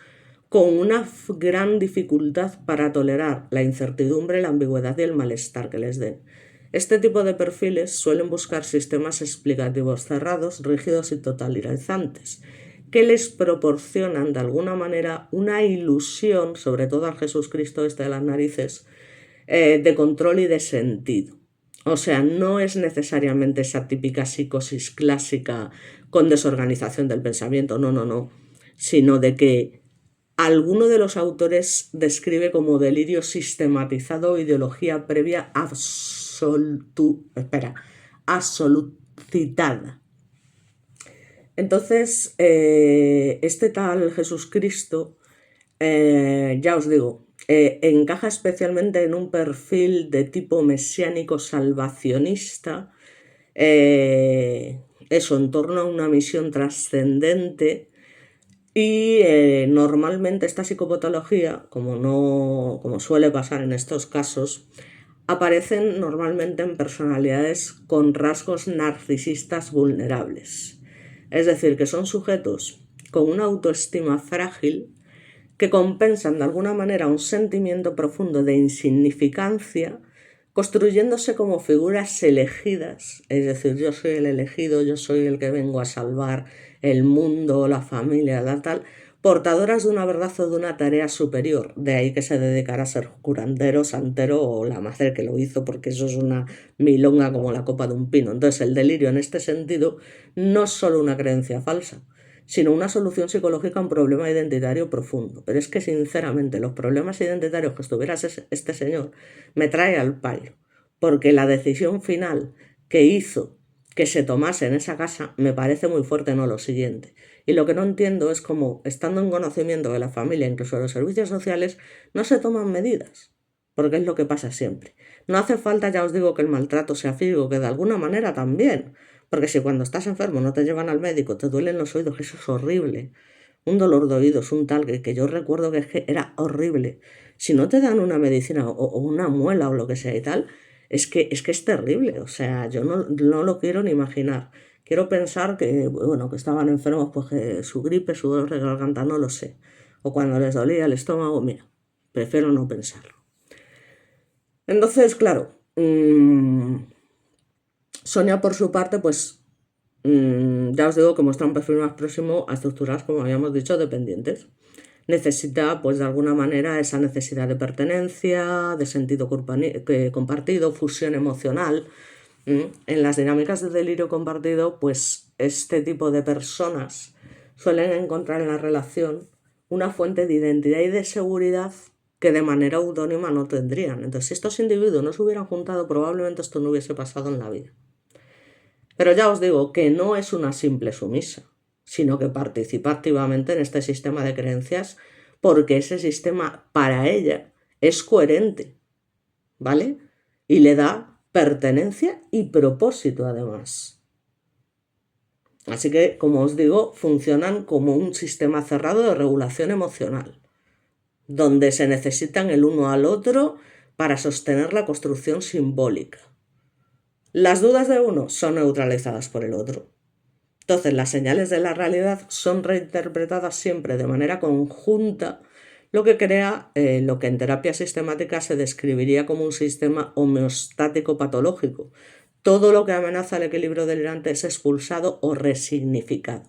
con una gran dificultad para tolerar la incertidumbre, la ambigüedad y el malestar que les den. Este tipo de perfiles suelen buscar sistemas explicativos cerrados, rígidos y totalizantes, que les proporcionan de alguna manera una ilusión, sobre todo al Jesucristo este de las narices, de control y de sentido. O sea, no es necesariamente esa típica psicosis clásica con desorganización del pensamiento, no, sino de que alguno de los autores describe como delirio sistematizado o ideología previa absolucitada. Entonces, este tal Jesucristo, ya os digo, encaja especialmente en un perfil de tipo mesiánico salvacionista, eso, en torno a una misión trascendente. Y normalmente esta psicopatología, como suele pasar en estos casos, aparecen normalmente en personalidades con rasgos narcisistas vulnerables. Es decir, que son sujetos con una autoestima frágil que compensan de alguna manera un sentimiento profundo de insignificancia, construyéndose como figuras elegidas, es decir, yo soy el elegido, yo soy el que vengo a salvar el mundo, la familia, la tal, portadoras de una verdad o de una tarea superior, de ahí que se dedicara a ser curandero, santero o la madre que lo hizo, porque eso es una milonga como la copa de un pino. Entonces el delirio en este sentido no es solo una creencia falsa, sino una solución psicológica a un problema identitario profundo. Pero es que, sinceramente, los problemas identitarios que estuviera este señor me trae al pairo, porque la decisión final que hizo que se tomase en esa casa me parece muy fuerte, no lo siguiente. Y lo que no entiendo es cómo, estando en conocimiento de la familia, incluso de los servicios sociales, no se toman medidas, porque es lo que pasa siempre. No hace falta, ya os digo, que el maltrato sea físico, que de alguna manera también, porque si cuando estás enfermo no te llevan al médico, te duelen los oídos, que eso es horrible. Un dolor de oídos, un tal, que yo recuerdo que era horrible. Si no te dan una medicina o una muela o lo que sea y tal, es que es terrible. O sea, yo no lo quiero ni imaginar. Quiero pensar que, bueno, que estaban enfermos, pues que su gripe, su dolor de garganta, no lo sé. O cuando les dolía el estómago, mira, prefiero no pensarlo. Entonces, claro, Sonia por su parte, pues ya os digo que muestra un perfil más próximo a estructuras, como habíamos dicho, dependientes. Necesita, pues de alguna manera, esa necesidad de pertenencia, de sentido compartido, fusión emocional. En las dinámicas de delirio compartido, pues este tipo de personas suelen encontrar en la relación una fuente de identidad y de seguridad que de manera autónoma no tendrían. Entonces, si estos individuos no se hubieran juntado, probablemente esto no hubiese pasado en la vida. Pero ya os digo que no es una simple sumisa, sino que participa activamente en este sistema de creencias porque ese sistema para ella es coherente, ¿vale? Y le da pertenencia y propósito además. Así que, como os digo, funcionan como un sistema cerrado de regulación emocional, donde se necesitan el uno al otro para sostener la construcción simbólica. Las dudas de uno son neutralizadas por el otro. Entonces, las señales de la realidad son reinterpretadas siempre de manera conjunta, lo que crea lo que en terapia sistemática se describiría como un sistema homeostático patológico, todo lo que amenaza el equilibrio delirante es expulsado o resignificado.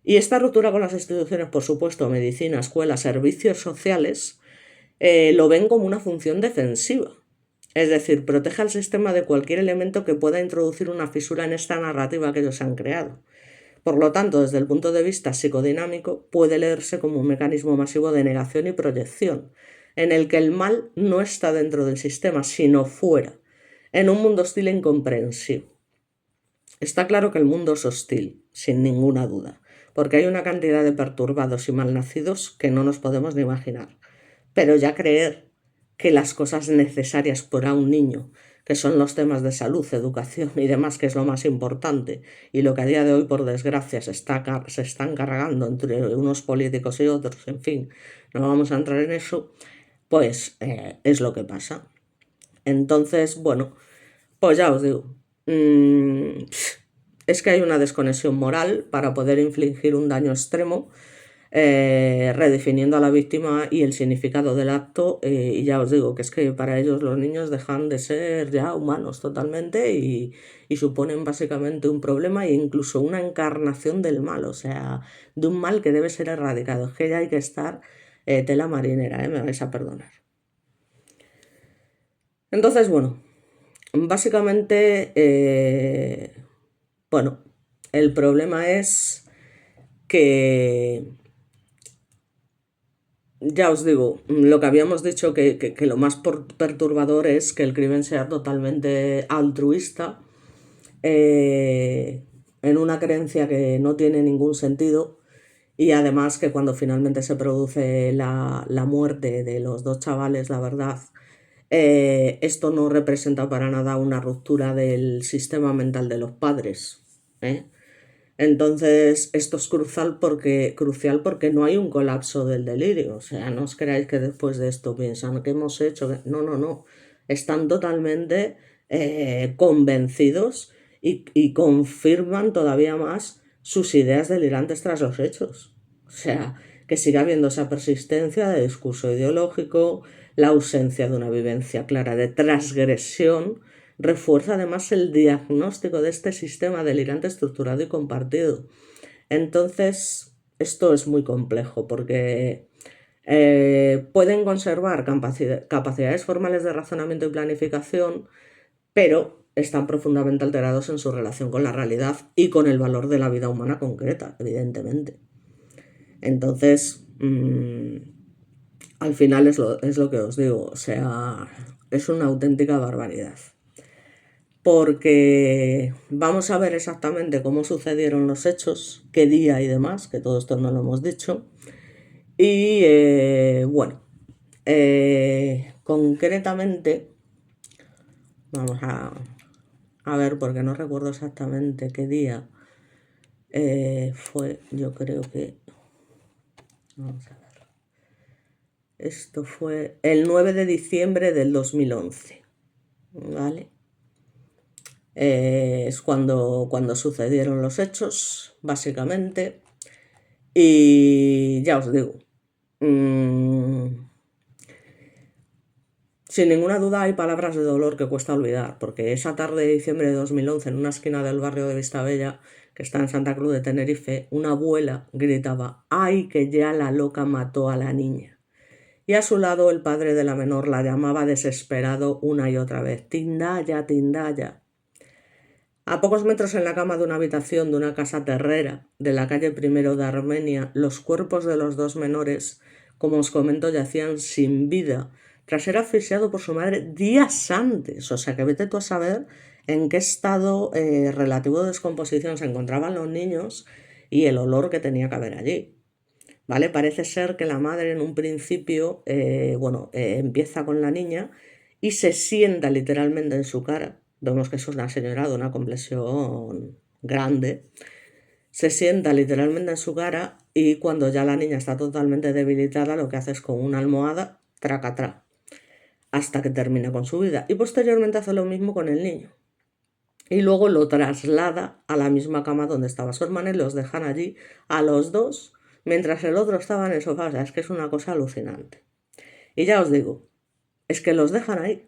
Y esta ruptura con las instituciones, por supuesto, medicina, escuela, servicios sociales, lo ven como una función defensiva. Es decir, protege al sistema de cualquier elemento que pueda introducir una fisura en esta narrativa que ellos han creado. Por lo tanto, desde el punto de vista psicodinámico, puede leerse como un mecanismo masivo de negación y proyección, en el que el mal no está dentro del sistema, sino fuera, en un mundo hostil e incomprensivo. Está claro que el mundo es hostil, sin ninguna duda, porque hay una cantidad de perturbados y malnacidos que no nos podemos ni imaginar. Pero ya creer que las cosas necesarias para un niño, que son los temas de salud, educación y demás, que es lo más importante, y lo que a día de hoy, por desgracia, se están cargando entre unos políticos y otros, en fin, no vamos a entrar en eso, pues es lo que pasa. Entonces, bueno, pues ya os digo, es que hay una desconexión moral para poder infligir un daño extremo, redefiniendo a la víctima y el significado del acto, y ya os digo que es que para ellos los niños dejan de ser ya humanos totalmente y suponen básicamente un problema e incluso una encarnación del mal, o sea, de un mal que debe ser erradicado. Es que ya hay que estar tela marinera, me vais a perdonar. Entonces, bueno, básicamente, bueno, el problema es que, ya os digo, lo que habíamos dicho, que lo más perturbador es que el crimen sea totalmente altruista, en una creencia que no tiene ningún sentido, y además que cuando finalmente se produce la muerte de los dos chavales, la verdad, esto no representa para nada una ruptura del sistema mental de los padres, ¿eh? Entonces, esto es crucial porque no hay un colapso del delirio. O sea, no os creáis que después de esto piensan que hemos hecho. No, no, no. Están totalmente convencidos y confirman todavía más sus ideas delirantes tras los hechos. O sea, que sigue habiendo esa persistencia de discurso ideológico, la ausencia de una vivencia clara de transgresión refuerza además el diagnóstico de este sistema delirante estructurado y compartido. Entonces, esto es muy complejo porque pueden conservar capacidades formales de razonamiento y planificación, pero están profundamente alterados en su relación con la realidad y con el valor de la vida humana concreta, evidentemente. Entonces, al final es lo que os digo, o sea, es una auténtica barbaridad. Porque vamos a ver exactamente cómo sucedieron los hechos, qué día y demás, que todo esto no lo hemos dicho. Y bueno, concretamente, vamos a ver, porque no recuerdo exactamente qué día fue, yo creo que, vamos a ver, esto fue el 9 de diciembre del 2011, ¿vale? Es cuando sucedieron los hechos, básicamente. Y ya os digo, sin ninguna duda hay palabras de dolor que cuesta olvidar, porque esa tarde de diciembre de 2011, en una esquina del barrio de Vistabella, que está en Santa Cruz de Tenerife, una abuela gritaba: ¡ay, que ya la loca mató a la niña! Y a su lado el padre de la menor la llamaba desesperado una y otra vez: ¡Tindaya, Tindaya! A pocos metros, en la cama de una habitación de una casa terrera de la calle Primero de Armenia, los cuerpos de los dos menores, como os comento, yacían sin vida, tras ser asfixiado por su madre días antes. O sea, que vete tú a saber en qué estado relativo de descomposición se encontraban los niños y el olor que tenía que haber allí. ¿Vale? Parece ser que la madre en un principio, empieza con la niña y se sienta literalmente en su cara. Vemos que es una señora de una complexión grande. Se sienta literalmente en su cara y cuando ya la niña está totalmente debilitada, lo que hace es con una almohada, tracatrá, hasta que termina con su vida. Y posteriormente hace lo mismo con el niño. Y luego lo traslada a la misma cama donde estaba su hermana y los dejan allí a los dos, mientras el otro estaba en el sofá. O sea, es que es una cosa alucinante. Y ya os digo, es que los dejan ahí.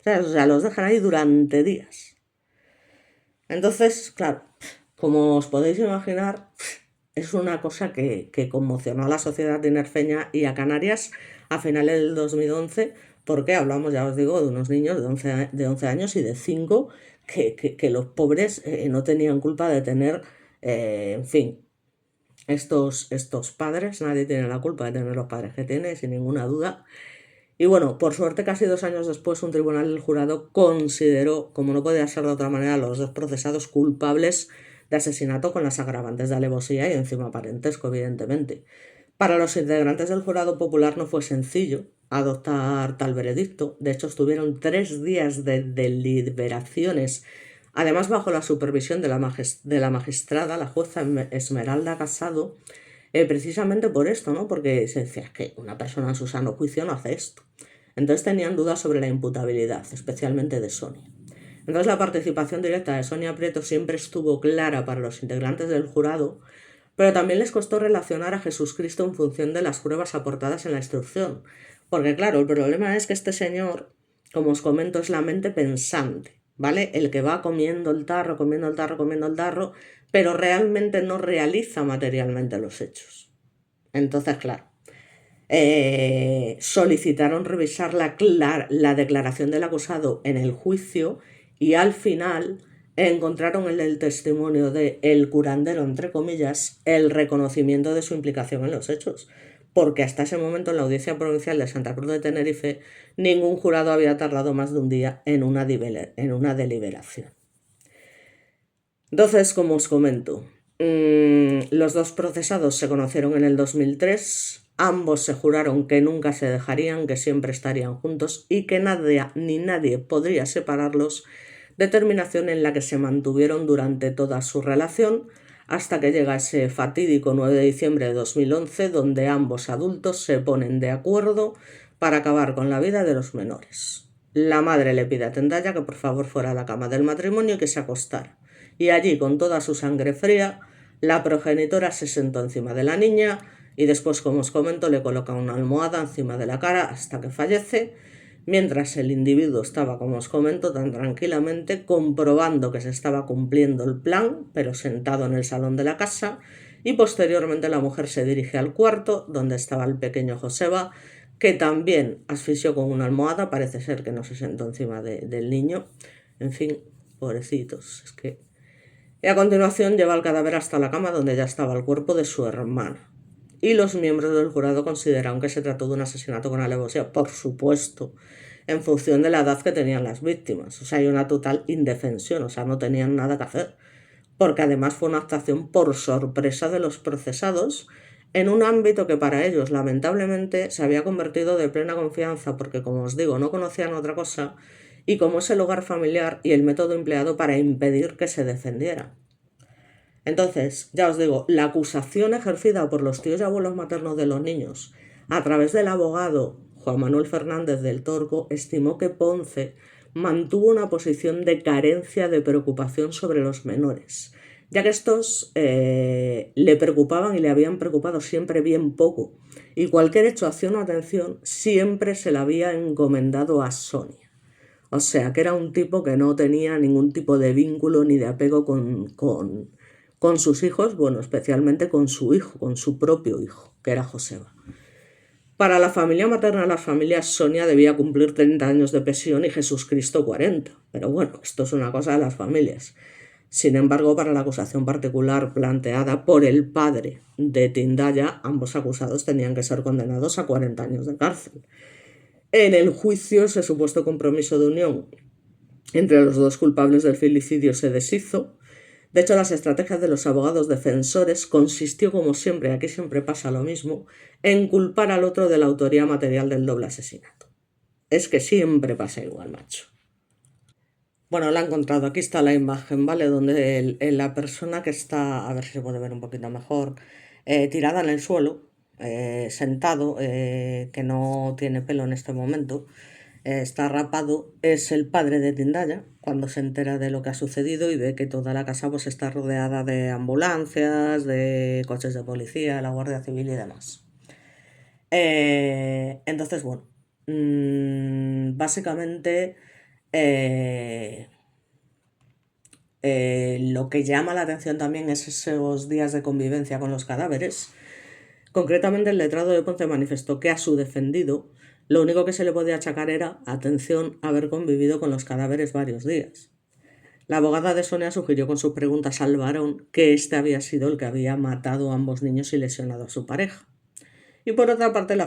¿Sabes? O sea, los dejan ahí durante días. Entonces, claro, como os podéis imaginar, es una cosa que conmocionó a la sociedad tinerfeña y a Canarias a finales del 2011, porque hablamos, ya os digo, de unos niños de 11 años y de 5 que los pobres no tenían culpa de tener, en fin, estos padres. Nadie tiene la culpa de tener los padres que tiene, sin ninguna duda. Y bueno, por suerte, casi 2 años después, un tribunal del jurado consideró, como no podía ser de otra manera, a los dos procesados culpables de asesinato con las agravantes de alevosía y encima parentesco, evidentemente. Para los integrantes del jurado popular no fue sencillo adoptar tal veredicto. De hecho, estuvieron 3 días de deliberaciones, además bajo la supervisión de la magistrada, la jueza Esmeralda Casado, precisamente por esto, ¿no? Porque se decía que una persona en su sano juicio no hace esto. Entonces tenían dudas sobre la imputabilidad, especialmente de Sonia. Entonces la participación directa de Sonia Prieto siempre estuvo clara para los integrantes del jurado, pero también les costó relacionar a Jesucristo en función de las pruebas aportadas en la instrucción. Porque claro, el problema es que este señor, como os comento, es la mente pensante, ¿vale? El que va comiendo el tarro, comiendo el tarro, comiendo el tarro, pero realmente no realiza materialmente los hechos. Entonces, claro, solicitaron revisar la declaración del acusado en el juicio y al final encontraron en el testimonio de el curandero, entre comillas, el reconocimiento de su implicación en los hechos, porque hasta ese momento en la Audiencia Provincial de Santa Cruz de Tenerife ningún jurado había tardado más de un día en una deliberación. Entonces, como os comento, los dos procesados se conocieron en el 2003, ambos se juraron que nunca se dejarían, que siempre estarían juntos y que nadie ni nadie podría separarlos, determinación en la que se mantuvieron durante toda su relación hasta que llega ese fatídico 9 de diciembre de 2011, donde ambos adultos se ponen de acuerdo para acabar con la vida de los menores. La madre le pide a Tendaya que por favor fuera a la cama del matrimonio y que se acostara. Y allí, con toda su sangre fría, la progenitora se sentó encima de la niña y después, como os comento, le coloca una almohada encima de la cara hasta que fallece, mientras el individuo estaba, como os comento, tan tranquilamente comprobando que se estaba cumpliendo el plan, pero sentado en el salón de la casa, y posteriormente la mujer se dirige al cuarto donde estaba el pequeño Joseba, que también asfixió con una almohada. Parece ser que no se sentó encima del niño. En fin, pobrecitos, es que... Y a continuación lleva el cadáver hasta la cama donde ya estaba el cuerpo de su hermana. Y los miembros del jurado consideraron que se trató de un asesinato con alevosía, por supuesto, en función de la edad que tenían las víctimas. O sea, hay una total indefensión, o sea, no tenían nada que hacer. Porque además fue una actuación por sorpresa de los procesados en un ámbito que para ellos, lamentablemente, se había convertido de plena confianza, porque, como os digo, no conocían otra cosa, y como es el hogar familiar y el método empleado para impedir que se defendiera. Entonces, ya os digo, la acusación ejercida por los tíos y abuelos maternos de los niños a través del abogado Juan Manuel Fernández del Torco estimó que Ponce mantuvo una posición de carencia de preocupación sobre los menores, ya que estos le preocupaban y le habían preocupado siempre bien poco, y cualquier hecho, acción o atención siempre se la había encomendado a Sonia. O sea, que era un tipo que no tenía ningún tipo de vínculo ni de apego con sus hijos, bueno, especialmente con su hijo, con su propio hijo, que era Joseba. Para la familia materna, la familia Sonia debía cumplir 30 años de prisión y Jesucristo 40. Pero bueno, esto es una cosa de las familias. Sin embargo, para la acusación particular planteada por el padre de Tindaya, ambos acusados tenían que ser condenados a 40 años de cárcel. En el juicio, ese supuesto compromiso de unión entre los dos culpables del filicidio se deshizo. De hecho, las estrategias de los abogados defensores consistió, como siempre, aquí siempre pasa lo mismo, en culpar al otro de la autoría material del doble asesinato. Es que siempre pasa igual, macho. Bueno, la he encontrado. Aquí está la imagen, ¿vale? Donde la persona que está, a ver si se puede ver un poquito mejor, tirada en el suelo, sentado, que no tiene pelo en este momento, está rapado, es el padre de Tindaya, cuando se entera de lo que ha sucedido y ve que toda la casa pues está rodeada de ambulancias, de coches de policía, la Guardia Civil y demás. Entonces, bueno, básicamente Lo que llama la atención también es esos días de convivencia con los cadáveres. Concretamente, el letrado de Ponce manifestó que a su defendido lo único que se le podía achacar era, atención, haber convivido con los cadáveres varios días. La abogada de Sonia sugirió con sus preguntas al varón que este había sido el que había matado a ambos niños y lesionado a su pareja. Y por otra parte, el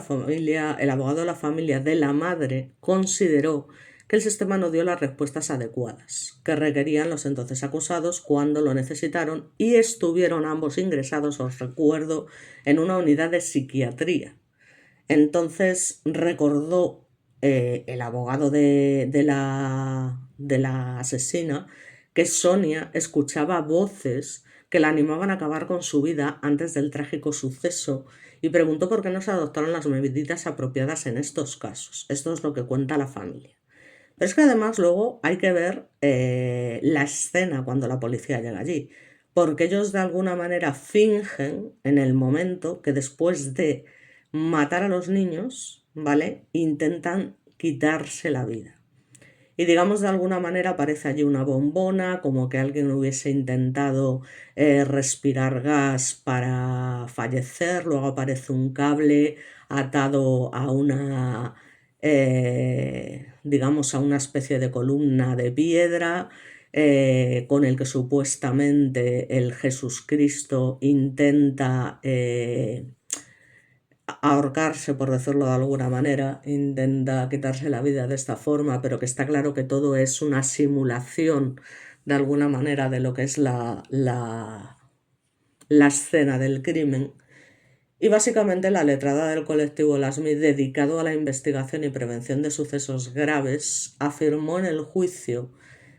abogado de la familia de la madre consideró que el sistema no dio las respuestas adecuadas que requerían los entonces acusados cuando lo necesitaron y estuvieron ambos ingresados, os recuerdo, en una unidad de psiquiatría. Entonces recordó el abogado de la asesina que Sonia escuchaba voces que la animaban a acabar con su vida antes del trágico suceso y preguntó por qué no se adoptaron las medidas apropiadas en estos casos. Esto es lo que cuenta la familia. Pero es que además luego hay que ver la escena cuando la policía llega allí, porque ellos de alguna manera fingen en el momento que después de matar a los niños, ¿vale? Intentan quitarse la vida. Y digamos de alguna manera aparece allí una bombona, como que alguien hubiese intentado respirar gas para fallecer, luego aparece un cable atado a una, digamos, a una especie de columna de piedra, con el que supuestamente el Jesucristo intenta ahorcarse, por decirlo de alguna manera, intenta quitarse la vida de esta forma, pero que está claro que todo es una simulación de alguna manera de lo que es la escena del crimen. Y básicamente la letrada del colectivo LASMI, dedicado a la investigación y prevención de sucesos graves, afirmó en el juicio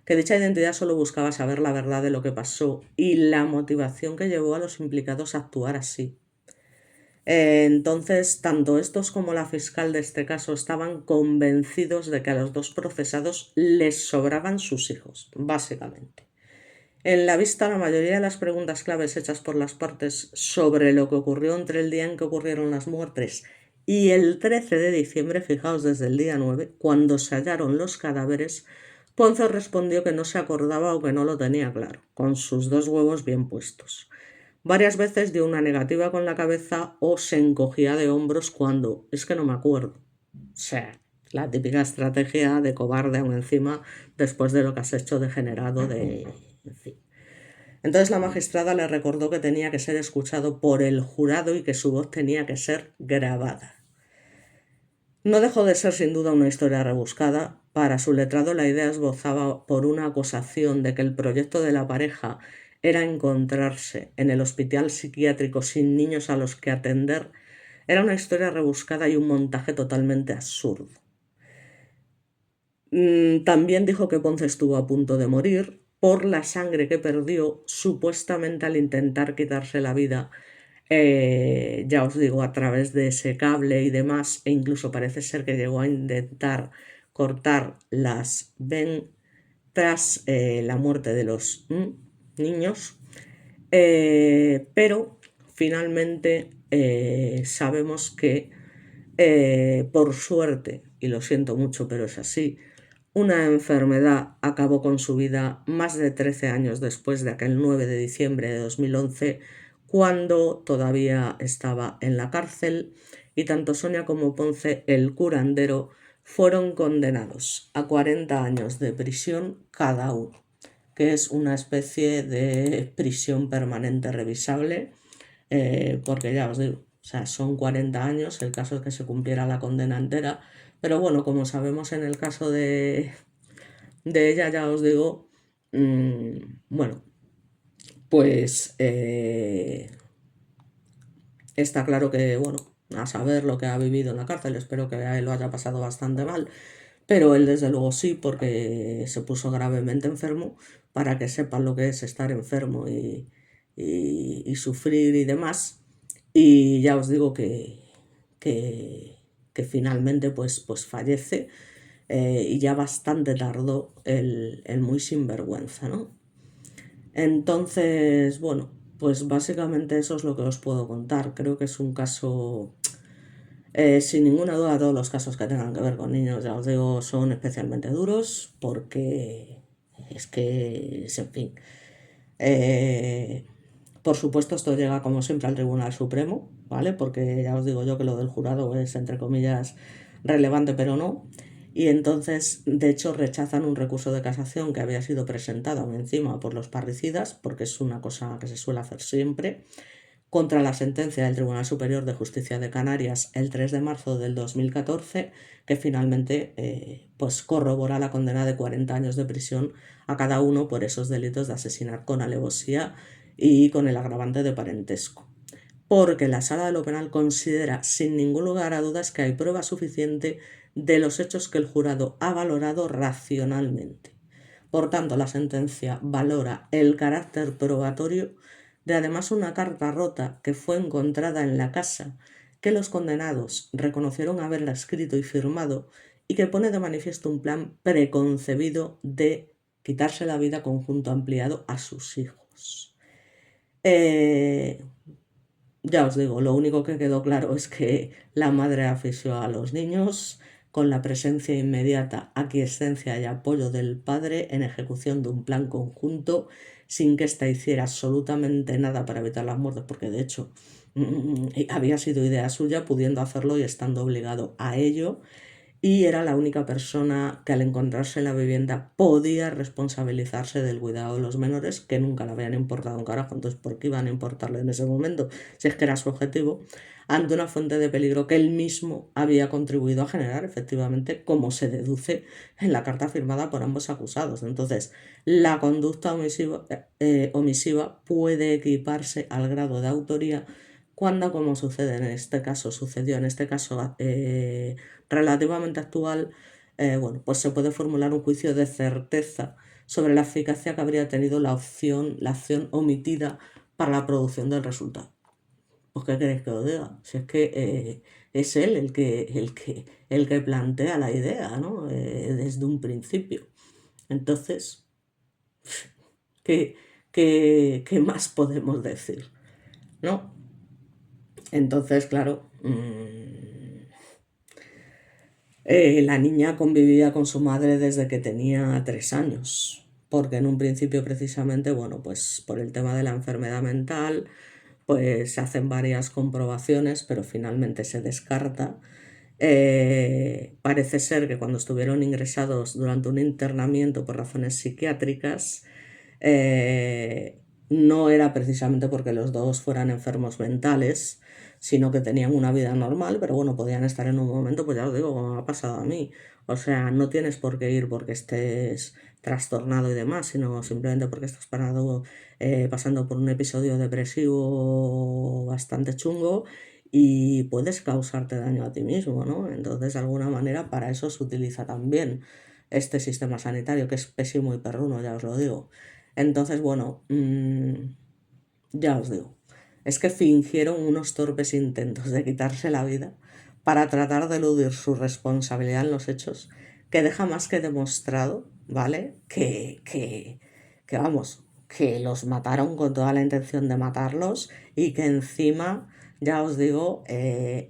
que dicha identidad solo buscaba saber la verdad de lo que pasó y la motivación que llevó a los implicados a actuar así. Entonces, tanto estos como la fiscal de este caso estaban convencidos de que a los dos procesados les sobraban sus hijos, básicamente. En la vista, la mayoría de las preguntas claves hechas por las partes sobre lo que ocurrió entre el día en que ocurrieron las muertes y el 13 de diciembre, fijaos desde el día 9, cuando se hallaron los cadáveres, Ponce respondió que no se acordaba o que no lo tenía claro, con sus dos huevos bien puestos. Varias veces dio una negativa con la cabeza o se encogía de hombros cuando es que no me acuerdo. O sea, la típica estrategia de cobarde aún encima después de lo que has hecho degenerado de... En fin. Entonces la magistrada le recordó que tenía que ser escuchado por el jurado y que su voz tenía que ser grabada. No dejó de ser sin duda una historia rebuscada. Para su letrado la idea esbozaba por una acusación de que el proyecto de la pareja era encontrarse en el hospital psiquiátrico sin niños a los que atender. Era una historia rebuscada y un montaje totalmente absurdo. También dijo que Ponce estuvo a punto de morir por la sangre que perdió supuestamente al intentar quitarse la vida, ya os digo, a través de ese cable y demás, e incluso parece ser que llegó a intentar cortar las venas tras la muerte de los niños, pero finalmente sabemos que por suerte, y lo siento mucho pero es así, una enfermedad acabó con su vida más de 13 años después de aquel 9 de diciembre de 2011, cuando todavía estaba en la cárcel, y tanto Sonia como Ponce, el curandero, fueron condenados a 40 años de prisión cada uno, que es una especie de prisión permanente revisable, porque ya os digo, o sea, son 40 años, el caso es que se cumpliera la condena entera, pero bueno, como sabemos en el caso de ella, ya os digo, bueno, pues está claro que, bueno, a saber lo que ha vivido en la cárcel, espero que a él lo haya pasado bastante mal, pero él desde luego sí, porque se puso gravemente enfermo, para que sepan lo que es estar enfermo y sufrir y demás. Y ya os digo que finalmente pues fallece, y ya bastante tardó el muy sinvergüenza, ¿no? Entonces, bueno, pues básicamente eso es lo que os puedo contar. Creo que es un caso Sin ninguna duda, todos los casos que tengan que ver con niños, ya os digo, son especialmente duros porque es que, en fin. Eh, por supuesto, esto llega como siempre al Tribunal Supremo, ¿vale? Porque ya os digo yo que lo del jurado es, entre comillas, relevante, pero no. Y entonces, de hecho, rechazan un recurso de casación que había sido presentado encima por los parricidas, porque es una cosa que se suele hacer siempre, contra la sentencia del Tribunal Superior de Justicia de Canarias el 3 de marzo del 2014, que finalmente pues corrobora la condena de 40 años de prisión a cada uno por esos delitos de asesinar con alevosía y con el agravante de parentesco. Porque la Sala de lo Penal considera sin ningún lugar a dudas que hay prueba suficiente de los hechos que el jurado ha valorado racionalmente. Por tanto, la sentencia valora el carácter probatorio de además una carta rota que fue encontrada en la casa, que los condenados reconocieron haberla escrito y firmado y que pone de manifiesto un plan preconcebido de quitarse la vida conjunto ampliado a sus hijos. Ya os digo, lo único que quedó claro es que la madre asfixió a los niños con la presencia inmediata, aquiescencia y apoyo del padre en ejecución de un plan conjunto sin que ésta hiciera absolutamente nada para evitar las muertes, porque de hecho había sido idea suya, pudiendo hacerlo y estando obligado a ello, y era la única persona que al encontrarse en la vivienda podía responsabilizarse del cuidado de los menores, que nunca le habían importado un carajo, entonces ¿por qué iban a importarle en ese momento? Si es que era su objetivo, ante una fuente de peligro que él mismo había contribuido a generar, efectivamente, como se deduce en la carta firmada por ambos acusados. Entonces, la conducta omisiva puede equiparse al grado de autoría cuando, como sucede en este caso, sucedió en este caso relativamente actual, bueno, pues se puede formular un juicio de certeza sobre la eficacia que habría tenido la acción omitida para la producción del resultado. Pues, ¿qué queréis que os diga? Si es que es él el que plantea la idea, ¿no? Desde un principio. Entonces, ¿qué, qué más podemos decir? ¿No? Entonces, claro, la niña convivía con su madre desde que tenía 3 años, porque en un principio precisamente, bueno, pues por el tema de la enfermedad mental, pues se hacen varias comprobaciones, pero finalmente se descarta. Parece ser que cuando estuvieron ingresados durante un internamiento por razones psiquiátricas, no era precisamente porque los dos fueran enfermos mentales, sino que tenían una vida normal, pero bueno, podían estar en un momento, pues ya os digo, como me ha pasado a mí. O sea, no tienes por qué ir porque estés trastornado y demás, sino simplemente porque estás pasando por un episodio depresivo bastante chungo y puedes causarte daño a ti mismo, ¿no? Entonces, de alguna manera, para eso se utiliza también este sistema sanitario, que es pésimo y perruno, ya os lo digo. Entonces, bueno, ya os digo, es que fingieron unos torpes intentos de quitarse la vida para tratar de eludir su responsabilidad en los hechos, que deja más que demostrado, ¿vale? Que vamos, que los mataron con toda la intención de matarlos y que encima, ya os digo,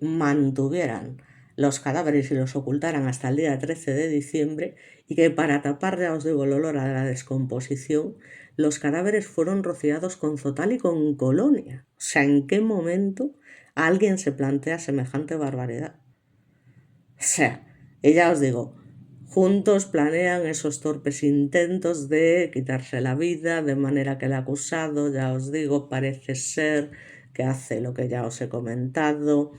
mantuvieran los cadáveres y los ocultaran hasta el día 13 de diciembre y que para tapar, ya os digo, el olor a la descomposición, los cadáveres fueron rociados con zotal y con colonia. O sea, ¿en qué momento alguien se plantea semejante barbaridad? O sea, y ya os digo, juntos planean esos torpes intentos de quitarse la vida, de manera que el acusado, ya os digo, parece ser que hace lo que ya os he comentado.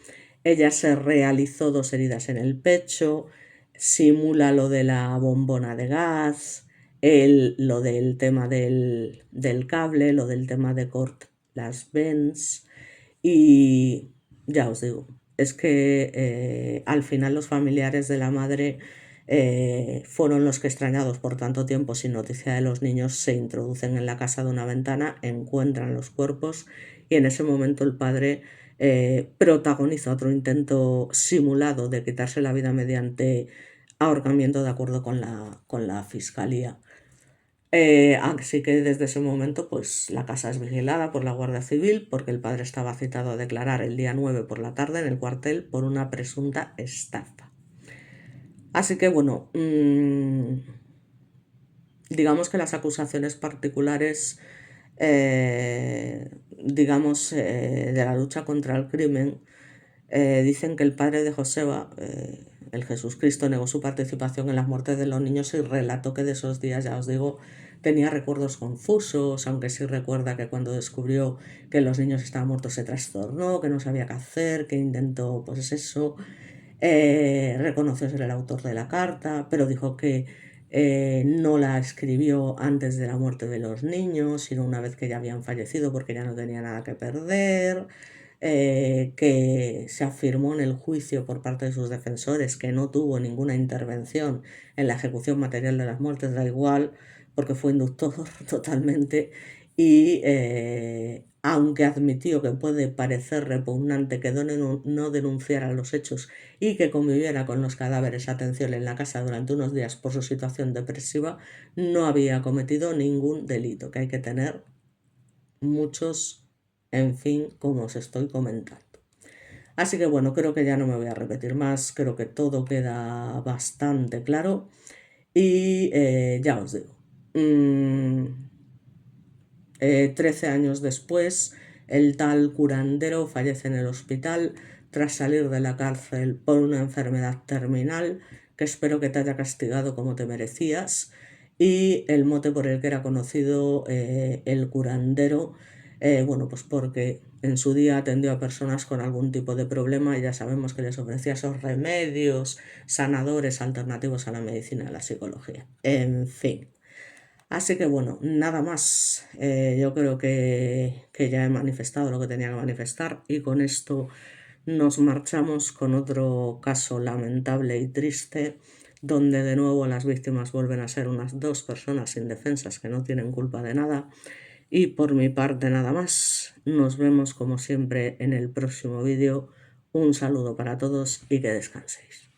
Ella se realizó 2 heridas en el pecho, simula lo de la bombona de gas, lo del tema del cable, lo del tema de Kurt las Benz, y ya os digo, es que al final los familiares de la madre fueron los que, extrañados por tanto tiempo sin noticia de los niños, se introducen en la casa de una ventana, encuentran los cuerpos y en ese momento el padre protagoniza otro intento simulado de quitarse la vida mediante ahorcamiento de acuerdo con la fiscalía. Así que desde ese momento pues la casa es vigilada por la Guardia Civil porque el padre estaba citado a declarar el día 9 por la tarde en el cuartel por una presunta estafa. Así que bueno, digamos que las acusaciones particulares, de la lucha contra el crimen, dicen que el padre de Joseba, el Jesús Cristo, negó su participación en las muertes de los niños y relató que de esos días, ya os digo, tenía recuerdos confusos, aunque sí recuerda que cuando descubrió que los niños estaban muertos se trastornó, que no sabía qué hacer, que intentó, pues eso, reconoció ser el autor de la carta, pero dijo que no la escribió antes de la muerte de los niños, sino una vez que ya habían fallecido porque ya no tenía nada que perder, que se afirmó en el juicio por parte de sus defensores que no tuvo ninguna intervención en la ejecución material de las muertes, da igual, porque fue inductor totalmente, y aunque admitió que puede parecer repugnante que no denunciara los hechos y que conviviera con los cadáveres, atención, en la casa durante unos días por su situación depresiva, no había cometido ningún delito, que hay que tener muchos, en fin, como os estoy comentando. Así que bueno, creo que ya no me voy a repetir más, creo que todo queda bastante claro y ya os digo. 13 años después, el tal curandero fallece en el hospital tras salir de la cárcel por una enfermedad terminal que espero que te haya castigado como te merecías, y el mote por el que era conocido, el curandero, bueno, pues porque en su día atendió a personas con algún tipo de problema y ya sabemos que les ofrecía esos remedios sanadores alternativos a la medicina y a la psicología. En fin. Así que bueno, nada más. Yo creo que ya he manifestado lo que tenía que manifestar y con esto nos marchamos con otro caso lamentable y triste, donde de nuevo las víctimas vuelven a ser unas dos personas indefensas que no tienen culpa de nada. Y por mi parte nada más. Nos vemos como siempre en el próximo vídeo. Un saludo para todos y que descanséis.